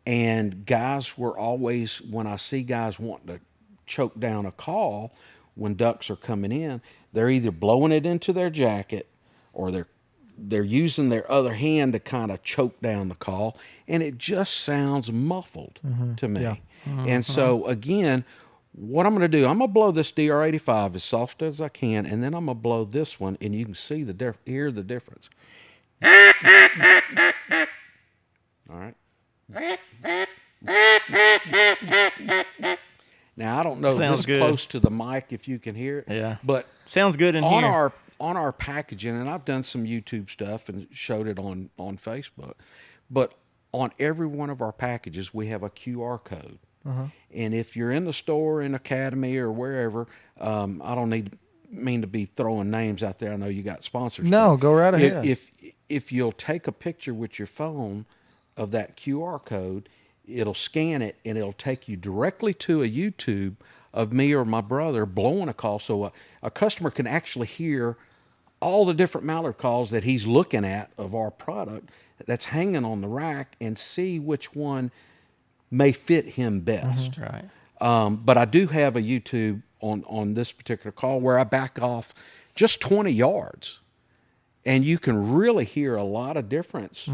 And guys were always, when I see guys wanting to choke down a call when ducks are coming in, they're either blowing it into their jacket or they're using their other hand to kind of choke down the call, and it just sounds muffled to me.
Yeah.
And so again, what I'm going to do, I'm going to blow this DR85 as soft as I can, and then I'm going to blow this one, and you can see hear the difference. All right. Now I don't know
Sounds
this
good.
close to the mic if you can hear it.
Yeah.
But
Sounds good in
on
here.
on our packaging, and I've done some YouTube stuff and showed it on Facebook, but on every one of our packages we have a QR code. And if you're in the store, in Academy or wherever, I don't mean to be throwing names out there. I know you got sponsors.
No, go right ahead.
If you'll take a picture with your phone of that QR code, it'll scan it and it'll take you directly to a YouTube of me or my brother blowing a call, so a customer can actually hear all the different mallard calls that he's looking at of our product that's hanging on the rack and see which one may fit him best.
Right.
But I do have a YouTube on this particular call where I back off just 20 yards, and you can really hear a lot of difference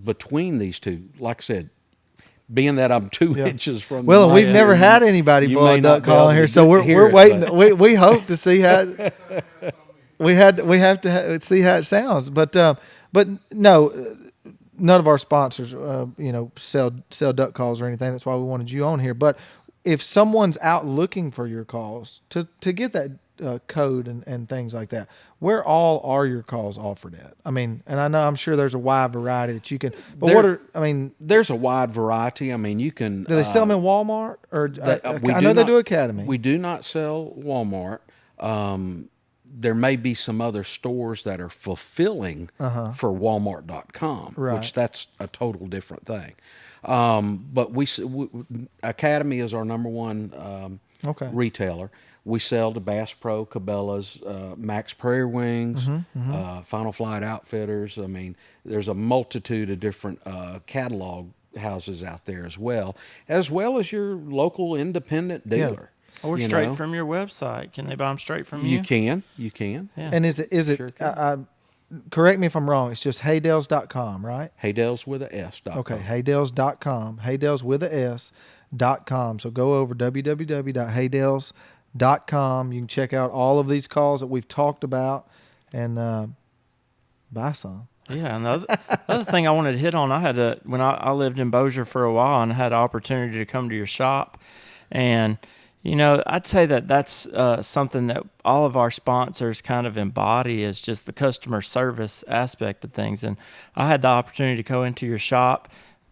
between these two. Like I said, being that I'm 2 inches from the
Well,
mic,
we've never had anybody
you
blow
may
a
not
duck
be able
call in
to
here, so we're
hear it,
waiting.
but-
We hope to see how we have to see how it sounds. But no, none of our sponsors, sell duck calls or anything. That's why we wanted you on here. But if someone's out looking for your calls to get that code and things like that, where all are your calls offered at? I mean, and I'm sure there's a wide variety that you can. But
there's a wide variety. I mean, you can.
Do they sell them in Walmart or? I
do
know they
not-
do Academy.
We do not sell Walmart. There may be some other stores that are fulfilling for Walmart.com,
Right.
which that's a total different thing. But Academy is our number one retailer. We sell to Bass Pro, Cabela's, Max Prairie Wings, Final Flight Outfitters. I mean, there's a multitude of different catalog houses out there as well as your local independent dealer.
Or straight from your website. Can they buy them straight from you?
You can.
Yeah.
And is it?
Sure can.
Correct me if I'm wrong. It's just Haydels.com, right?
Haydels with a S.com.
Okay, Haydels.com. Haydels with a S.com. So go over www.haydels.com. You can check out all of these calls that we've talked about and buy some.
Yeah, and the other thing I wanted to hit on, when I lived in Bossier for a while and had an opportunity to come to your shop, and I'd say that's something that all of our sponsors kind of embody, is just the customer service aspect of things. And I had the opportunity to go into your shop.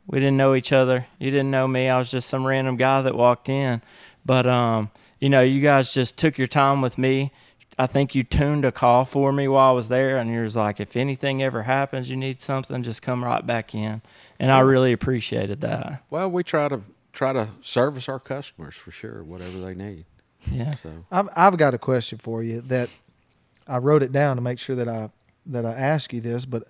We didn't know each other. You didn't know me. I was just some random guy that walked in. But, you guys just took your time with me. I think you tuned a call for me while I was there, and you was like, if anything ever happens, you need something, just come right back in. And I really appreciated that.
Well, we try to service our customers for sure, whatever they need.
Yeah.
So
I've got a question for you that I wrote it down to make sure that I ask you this, but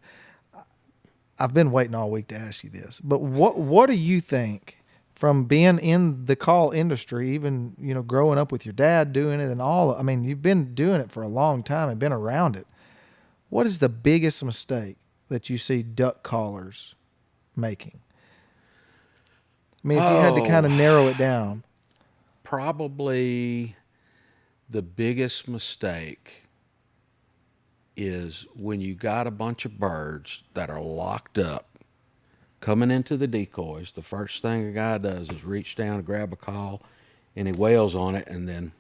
I've been waiting all week to ask you this. But what do you think, from being in the call industry, even growing up with your dad doing it and all? I mean, you've been doing it for a long time and been around it. What is the biggest mistake that you see duck callers making? I mean, if you had to kind of narrow it down.
Probably the biggest mistake is when you got a bunch of birds that are locked up coming into the decoys. The first thing a guy does is reach down and grab a call, and he wails on it, and then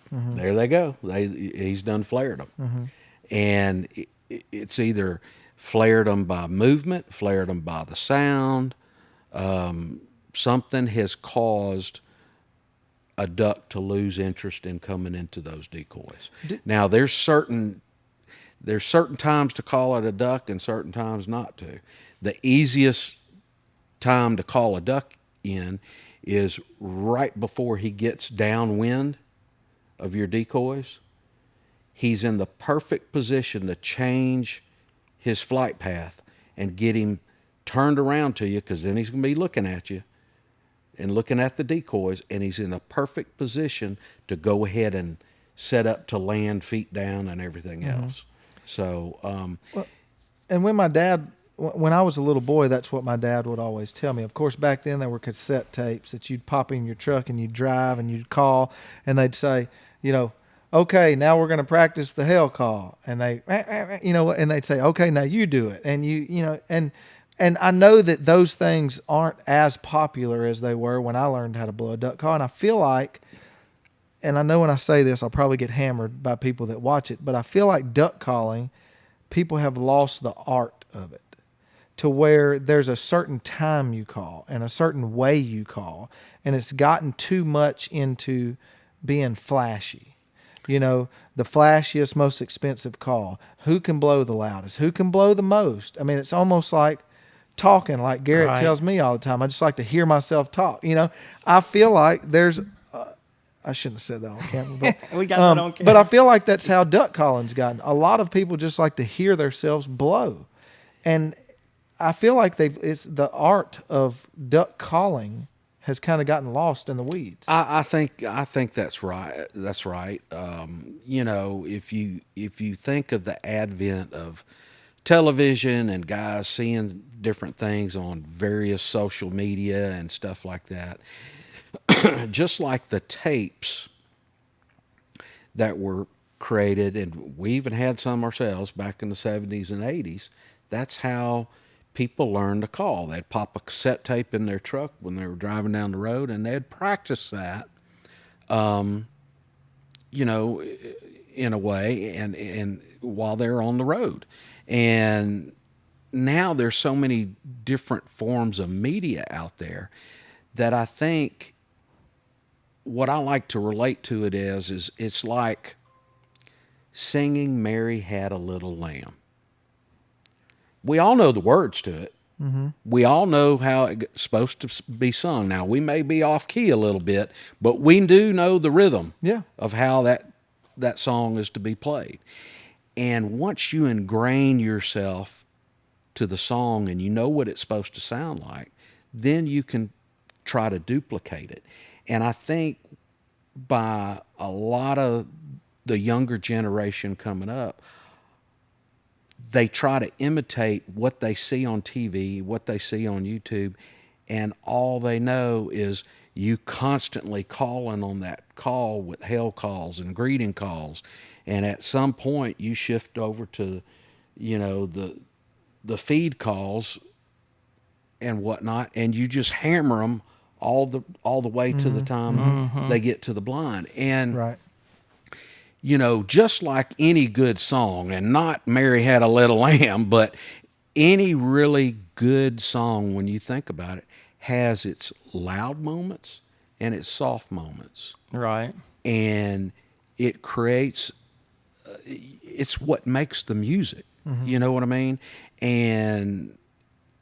there they go. He's done flared them. And it's either flared them by movement, flared them by the sound. Something has caused a duck to lose interest in coming into those decoys. Now, there's certain times to call it a duck and certain times not to. The easiest time to call a duck in is right before he gets downwind of your decoys. He's in the perfect position to change his flight path and get him turned around to you, because then he's going to be looking at you and looking at the decoys, and he's in a perfect position to go ahead and set up to land, feet down, and everything else. So,
and when I was a little boy, that's what my dad would always tell me. Of course, back then there were cassette tapes that you'd pop in your truck and you'd drive and you'd call, and they'd say, okay, now we're going to practice the hell call. And and they'd say, okay, now you do it. And and I know that those things aren't as popular as they were when I learned how to blow a duck call. And I feel like, and I know when I say this, I'll probably get hammered by people that watch it, but I feel like duck calling, people have lost the art of it, to where there's a certain time you call and a certain way you call, and it's gotten too much into being flashy. The flashiest, most expensive call. Who can blow the loudest? Who can blow the most? I mean, it's almost like talking, like Garrett tells me all the time. I just like to hear myself talk. I feel like there's I shouldn't have said that on camera, but
we got that on camera.
But I feel like that's how duck calling's gotten. A lot of people just like to hear themselves blow, and I feel like it's the art of duck calling has kind of gotten lost in the weeds.
I think that's right. That's right. If you think of the advent of television and guys seeing different things on various social media and stuff like that, just like the tapes that were created, and we even had some ourselves back in the 70s and 80s, that's how people learned to call. They'd pop a cassette tape in their truck when they were driving down the road, and they'd practice that, in a way, and while they're on the road. And now there's so many different forms of media out there that I think what I like to relate to it is it's like singing Mary Had a Little Lamb. We all know the words to it. We all know how it's supposed to be sung. Now, we may be off key a little bit, but we do know the rhythm of how that song is to be played. And once you ingrain yourself to the song and you know what it's supposed to sound like, then you can try to duplicate it. And I think by a lot of the younger generation coming up, they try to imitate what they see on TV, what they see on YouTube, and all they know is you constantly calling on that call with hail calls and greeting calls. And at some point you shift over to, the feed calls and whatnot, and you just hammer them all the way to the time they get to the blind. And
Right.
you know, just like any good song, and not Mary Had a Little Lamb, but any really good song, when you think about it, has its loud moments and its soft moments.
Right.
And it creates, it's what makes the music. You know what I mean? And,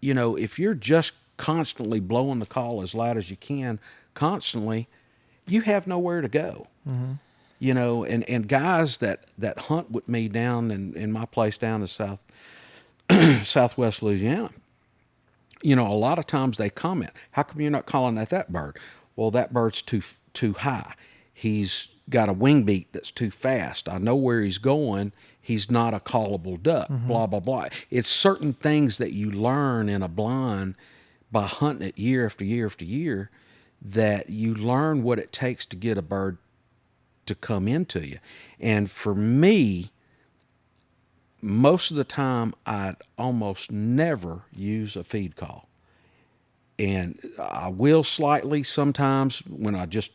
you know, if you're just constantly blowing the call as loud as you can, constantly, you have nowhere to go. You know, and guys that hunt with me down in my place down in southwest Louisiana, you know, a lot of times they comment, how come you're not calling at that bird? Well, that bird's too high. He's got a wing beat that's too fast. I know where he's going. He's not a callable duck, blah, blah, blah. It's certain things that you learn in a blind by hunting it year after year after year, that you learn what it takes to get a bird to come into you. And for me, most of the time, I'd almost never use a feed call. And I will slightly sometimes when I just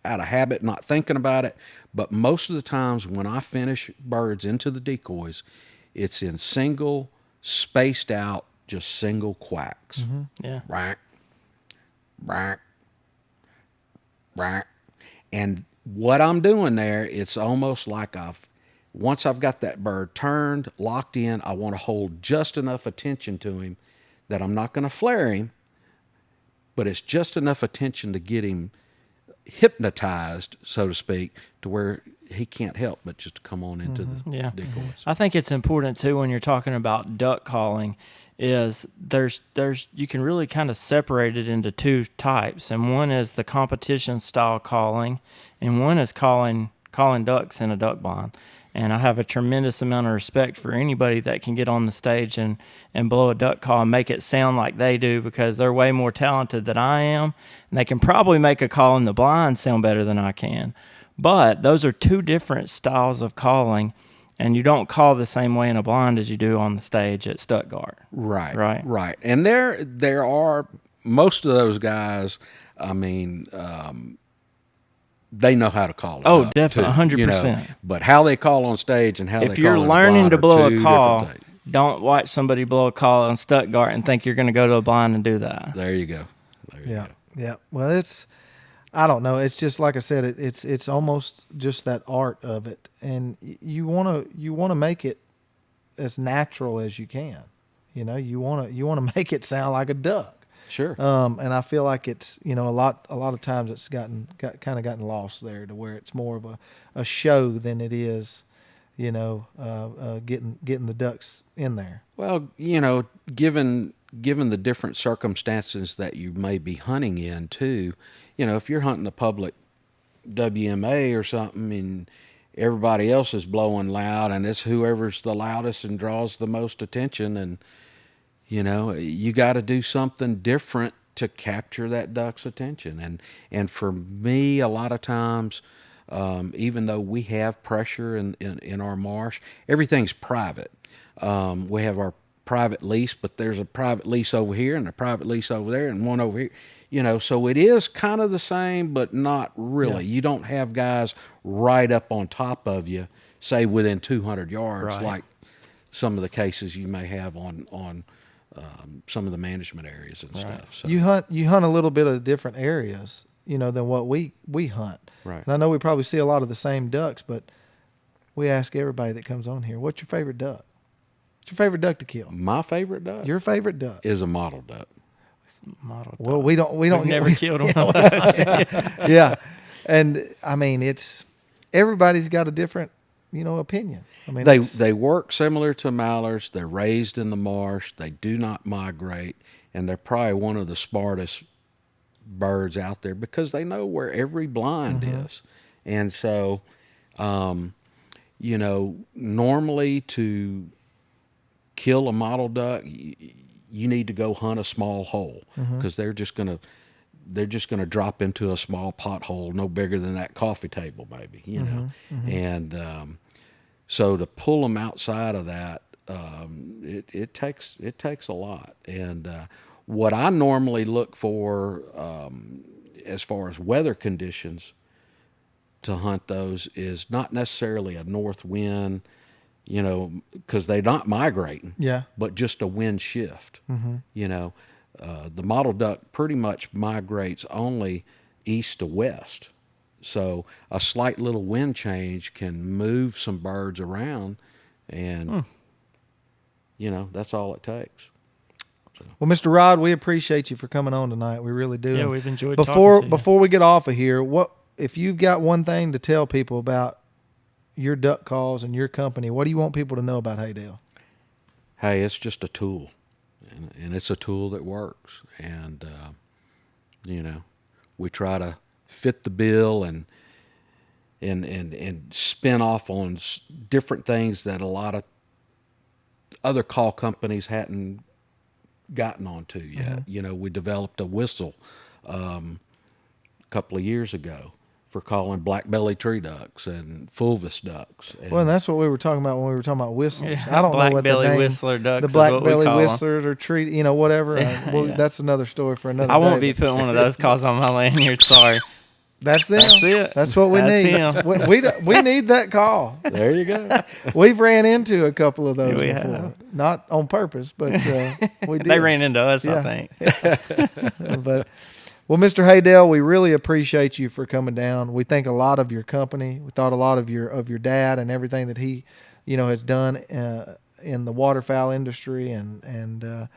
out of habit, not thinking about it. But most of the times when I finish birds into the decoys, it's in single, spaced out, just single quacks.
Yeah.
Rack, rack, rack. And what I'm doing there, it's almost like once I've got that bird turned, locked in, I want to hold just enough attention to him that I'm not going to flare him, but it's just enough attention to get him hypnotized, so to speak, to where he can't help but just to come on into the decoys.
I think it's important too when you're talking about duck calling is there's you can really kind of separate it into two types, and one is the competition style calling, and one is calling ducks in a duck blind. And I have a tremendous amount of respect for anybody that can get on the stage and blow a duck call and make it sound like they do, because they're way more talented than I am, and they can probably make a call in the blind sound better than I can. But those are two different styles of calling, and you don't call the same way in a blind as you do on the stage at Stuttgart.
Right. And there are most of those guys, I mean, they know how to call it.
Oh, definitely, 100%.
You know, but how they call on stage and how they call
if you're
in
learning to blow a call,
different things.
Don't watch somebody blow a call on Stuttgart and think you're going to go to a blind and do that.
There you go.
Yeah. Well, I don't know. It's just like I said. It's almost just that art of it, and you want to make it as natural as you can. You know, you want to make it sound like a duck.
Sure.
And I feel like it's, you know, a lot of times it's gotten lost there, to where it's more of a show than it is, you know, getting the ducks in there.
Well, you know, given the different circumstances that you may be hunting in too, you know, if you're hunting a public WMA or something and everybody else is blowing loud and it's whoever's the loudest and draws the most attention, and you know, you got to do something different to capture that duck's attention. And for me, a lot of times, even though we have pressure in our marsh, everything's private. We have our private lease, but there's a private lease over here and a private lease over there and one over here. You know, so it is kind of the same, but not really. Yeah. You don't have guys right up on top of you, say within 200 yards, right, like some of the cases you may have on some of the management areas and stuff. So
you hunt a little bit of different areas, you know, than what we hunt.
Right.
And I know we probably see a lot of the same ducks, but we ask everybody that comes on here, what's your favorite duck? What's your favorite duck to kill?
My favorite duck?
Your favorite duck
is a mottle duck.
Model
well,
duck.
we don't
never killed them.
Yeah. And I mean, everybody's got a different, you know, opinion. I mean,
they work similar to mallards. They're raised in the marsh. They do not migrate, and they're probably one of the smartest birds out there because they know where every blind is. And so, you know, normally to kill a mottle duck, you need to go hunt a small hole, because they're just gonna drop into a small pothole no bigger than that coffee table, maybe, you know. And so to pull them outside of that, it takes a lot. And what I normally look for as far as weather conditions to hunt those is not necessarily a north wind, because they're not migrating.
Yeah.
But just a wind shift. The mottled duck pretty much migrates only east to west. So a slight little wind change can move some birds around, and that's all it takes.
Well, Mr. Rod, we appreciate you for coming on tonight. We really do.
Yeah,
And
we've enjoyed
before
talking to you.
before we get off of here, if you've got one thing to tell people about your duck calls and your company, what do you want people to know about Haydel?
Hey, it's just a tool, and it's a tool that works. And we try to fit the bill and spin off on different things that a lot of other call companies hadn't gotten onto yet.
Mm-hmm.
We developed a whistle a couple of years ago for calling black-bellied tree ducks and fulvous ducks.
Well, and that's what we were talking about when we were talking about whistlers. I don't know what the
Black-belly
name,
whistler ducks
the
is what we
black-belly
call 'em.
whistlers or tree, whatever.
Yeah.
That's another story for another
I won't
day.
be putting one of those calls on my lanyard. Sorry.
That's them.
That's it.
That's what we
That's
need.
him.
We need that call.
There you go.
We've ran into a couple of those
We
before.
have.
Not on purpose, but we did.
They ran into us,
Yeah.
I think.
But well, Mr. Haydel, we really appreciate you for coming down. We think a lot of your company. We thought a lot of your dad and everything that he, has done in the waterfowl industry, and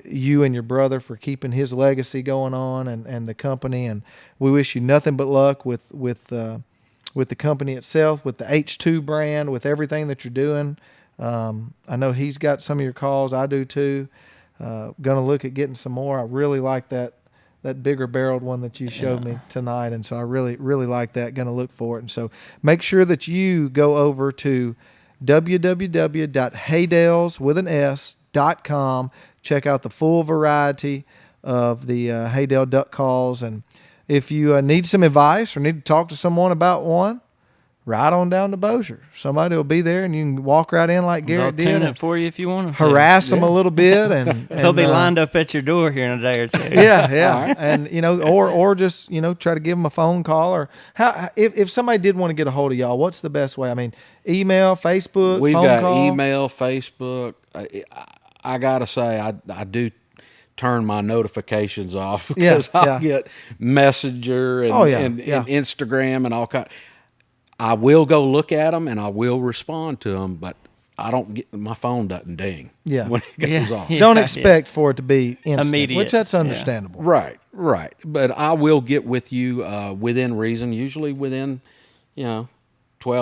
you and your brother for keeping his legacy going on, and the company. And we wish you nothing but luck with the company itself, with the H2 brand, with everything that you're doing. I know he's got some of your calls. I do too. Gonna look at getting some more. I really like that bigger barreled one that you showed me tonight, and so I really, really like that. Gonna look for it. And so make sure that you go over to www.haydels.com. Check out the full variety of the Haydel duck calls, and if you need some advice or need to talk to someone about one, ride on down to Bossier. Somebody will be there, and you can walk right in like Garrett
They'll
did.
tune
and
it for you if you want them.
harass them a little bit, and
They'll be lined up at your door here in a day or two.
Yeah, and or just try to give them a phone call, or if somebody did want to get a hold of y'all, what's the best way? I mean, email, Facebook,
We've
phone
got
call?
email, Facebook. I gotta say, I do turn my notifications off because I'll get Messenger and Instagram and all kind. I will go look at them and I will respond to them, but I don't get, my phone doesn't ding when it goes off.
Don't expect for it to be instant,
Immediate.
which that's understandable.
Right. But I will get with you within reason, usually within 12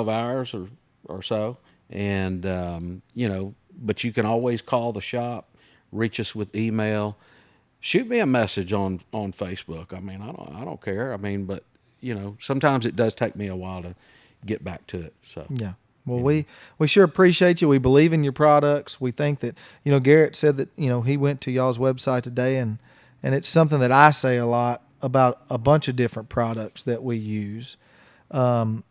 hours or so, and but you can always call the shop, reach us with email, shoot me a message on Facebook. I mean, I don't care. I mean, but sometimes it does take me a while to get back to it. So
yeah. Well, we sure appreciate you. We believe in your products. We think that Garrett said that he went to y'all's website today, and it's something that I say a lot about a bunch of different products that we use, and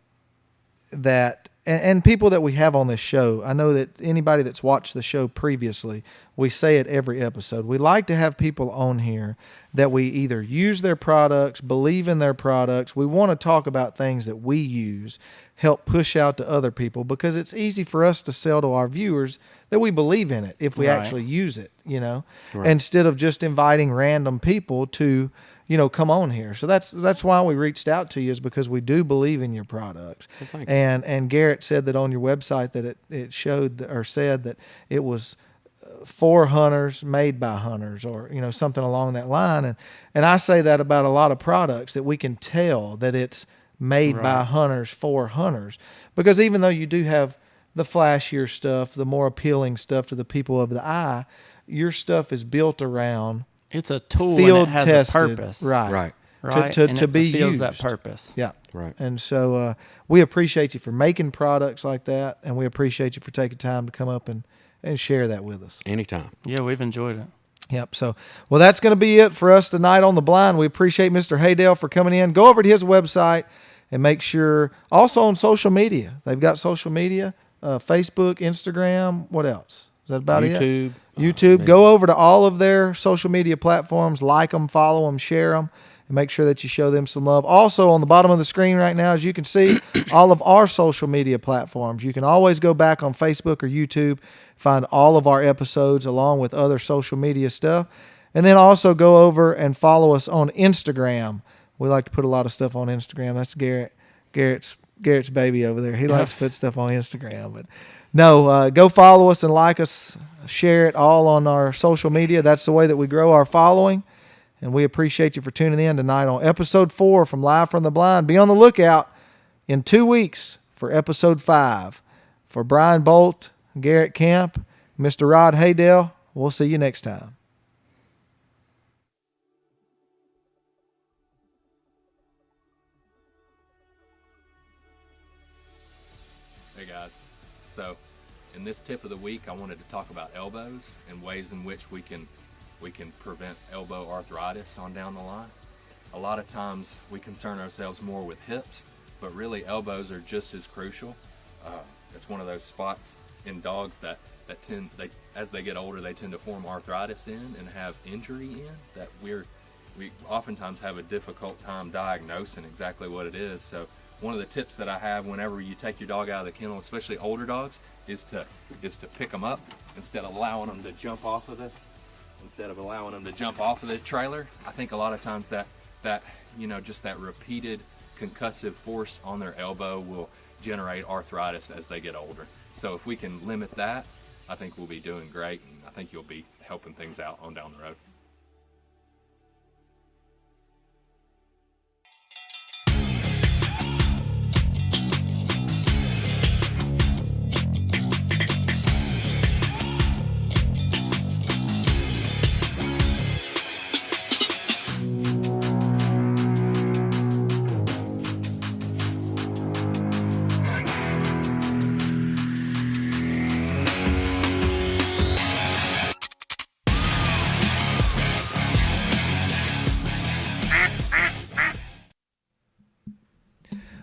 people that we have on this show. I know that anybody that's watched the show previously, we say it every episode. We like to have people on here that we either use their products, believe in their products. We want to talk about things that we use, help push out to other people, because it's easy for us to sell to our viewers that we believe in it if we actually use it, instead of just inviting random people to come on here. So that's why we reached out to you, is because we do believe in your products.
Well, thank you.
And Garrett said that on your website that it showed or said that it was for hunters, made by hunters, or something along that line. And I say that about a lot of products, that we can tell that it's made by hunters for hunters, because even though you do have the flashier stuff, the more appealing stuff to the people of the eye, your stuff is built around.
It's a tool
field
and it has
tested,
a purpose.
right.
Right.
To
and it
be
fulfills
used.
that purpose.
Yeah.
Right.
And so we appreciate you for making products like that, and we appreciate you for taking time to come up and share that with us.
Anytime.
Yeah, we've enjoyed it.
Yep. So, well, that's going to be it for us tonight on The Blind. We appreciate Mr. Haydel for coming in. Go over to his website and make sure, also on social media. They've got social media, Facebook, Instagram, what else? Is that about
YouTube.
it? YouTube. Go over to all of their social media platforms, like them, follow them, share them, and make sure that you show them some love. Also, on the bottom of the screen right now, as you can see, all of our social media platforms. You can always go back on Facebook or YouTube, find all of our episodes along with other social media stuff. And then also go over and follow us on Instagram. We like to put a lot of stuff on Instagram. That's Garrett's baby over there. He likes to put stuff on Instagram. But no, go follow us and like us, share it all on our social media. That's the way that we grow our following. And we appreciate you for tuning in tonight on episode 4 from Live from the Blind. Be on the lookout in 2 weeks for episode 5. For Brian Bolt, Garrett Camp, Mr. Rod Haydel, we'll see you next time.
Hey guys, so in this tip of the week I wanted to talk about elbows and ways in which we can prevent elbow arthritis on down the line. A lot of times we concern ourselves more with hips, but really elbows are just as crucial. It's one of those spots in dogs that as they get older they tend to form arthritis in and have injury in that we oftentimes have a difficult time diagnosing exactly what it is. So one of the tips that I have whenever you take your dog out of the kennel, especially older dogs, is to pick them up instead of allowing them to jump off of the trailer. I think a lot of times that just that repeated concussive force on their elbow will generate arthritis as they get older. So if we can limit that, I think we'll be doing great, and I think you'll be helping things out on down the road.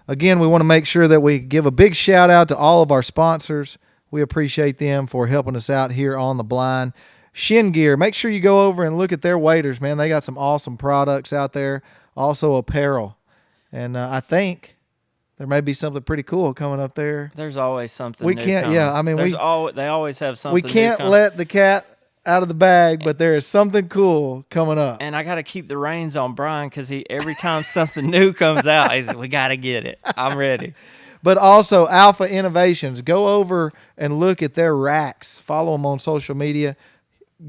Again, we want to make sure that we give a big shout out to all of our sponsors. We appreciate them for helping us out here on the blind. Shin Gear, make sure you go over and look at their waders, man. They got some awesome products out there. Also apparel. And I think there may be something pretty cool coming up there.
There's always something
we
new
can't,
coming.
yeah, I mean,
they always have something
we can't let the cat out of the bag, but there is something cool coming up.
And I got to keep the reins on Brian because every time something new comes out, he's like, we got to get it. I'm ready.
But also Alpha Innovations. Go over and look at their racks. Follow them on social media.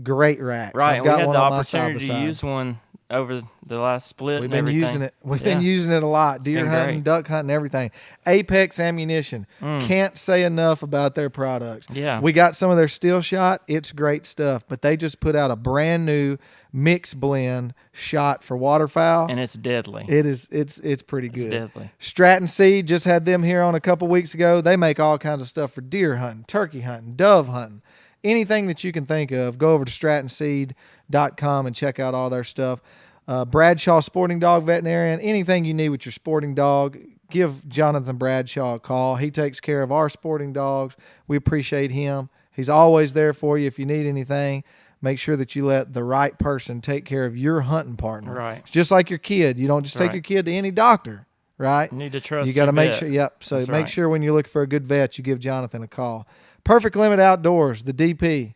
Great racks.
Right.
I've got
we had
one
the
on my
opportunity
side
to use one over the last split.
We've
and
been
everything.
using it. We've been using it a lot. Deer
been
hunting,
great.
duck hunting, everything. Apex Ammunition. Can't say enough about their products.
Yeah.
We got some of their steel shot. It's great stuff. But they just put out a brand new mix blend shot for waterfowl.
And it's deadly.
It is. It's pretty good.
It's deadly.
Stratton Seed, just had them here on a couple weeks ago. They make all kinds of stuff for deer hunting, turkey hunting, dove hunting, anything that you can think of. Go over to strattonseed.com and check out all their stuff. Bradshaw Sporting Dog Veterinarian, anything you need with your sporting dog, give Jonathan Bradshaw a call. He takes care of our sporting dogs. We appreciate him. He's always there for you if you need anything. Make sure that you let the right person take care of your hunting partner.
Right.
It's just like your kid. You don't just take your kid to any doctor, right?
You need to trust
You got to
your
make
vet.
sure. Yep. So
That's
make
right.
sure when you look for a good vet, you give Jonathan a call. Perfect Limit Outdoors, the DP,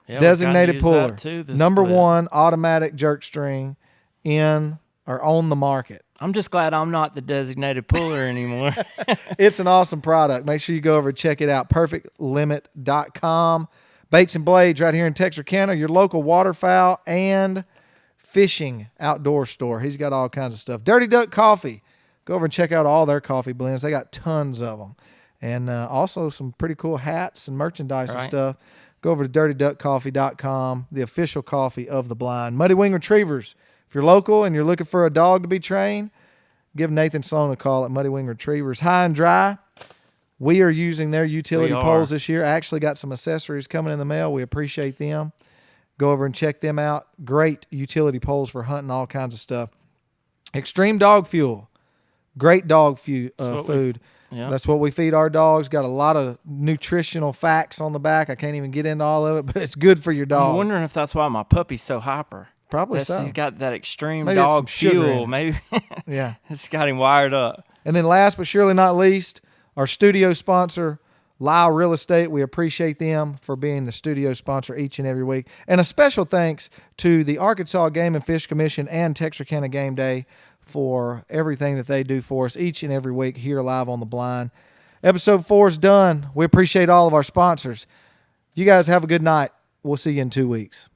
Yeah,
designated
we gotta use
puller,
that too this
number
split.
1 automatic jerk string in or on the market.
I'm just glad I'm not the designated puller anymore.
It's an awesome product. Make sure you go over and check it out. Perfectlimit.com. Baits and Blades right here in Texarkana, your local waterfowl and fishing outdoor store. He's got all kinds of stuff. Dirty Duck Coffee. Go over and check out all their coffee blends. They got tons of them. And also some pretty cool hats and merchandise and
Right.
stuff. Go over to dirtyduckcoffee.com, the official coffee of the blind. Muddy Wing Retrievers. If you're local and you're looking for a dog to be trained, give Nathan Sloan a call at Muddy Wing Retrievers. High and Dry. We are using their utility
We are.
poles this year. I actually got some accessories coming in the mail. We appreciate them. Go over and check them out. Great utility poles for hunting all kinds of stuff. Extreme Dog Fuel. Great dog food.
Yeah.
That's what we feed our dogs. Got a lot of nutritional facts on the back. I can't even get into all of it, but it's good for your dog.
I'm wondering if that's why my puppy's so hyper.
Probably so.
He's got that extreme
Maybe it's some
dog
sugar in
fuel.
it.
Maybe
Yeah.
it's got him wired up.
And then last but surely not least, our studio sponsor, Lyle Real Estate. We appreciate them for being the studio sponsor each and every week. And a special thanks to the Arkansas Game and Fish Commission and Texarkana Game Day for everything that they do for us each and every week here live on The Blind. Episode 4 is done. We appreciate all of our sponsors. You guys have a good night. We'll see you in 2 weeks.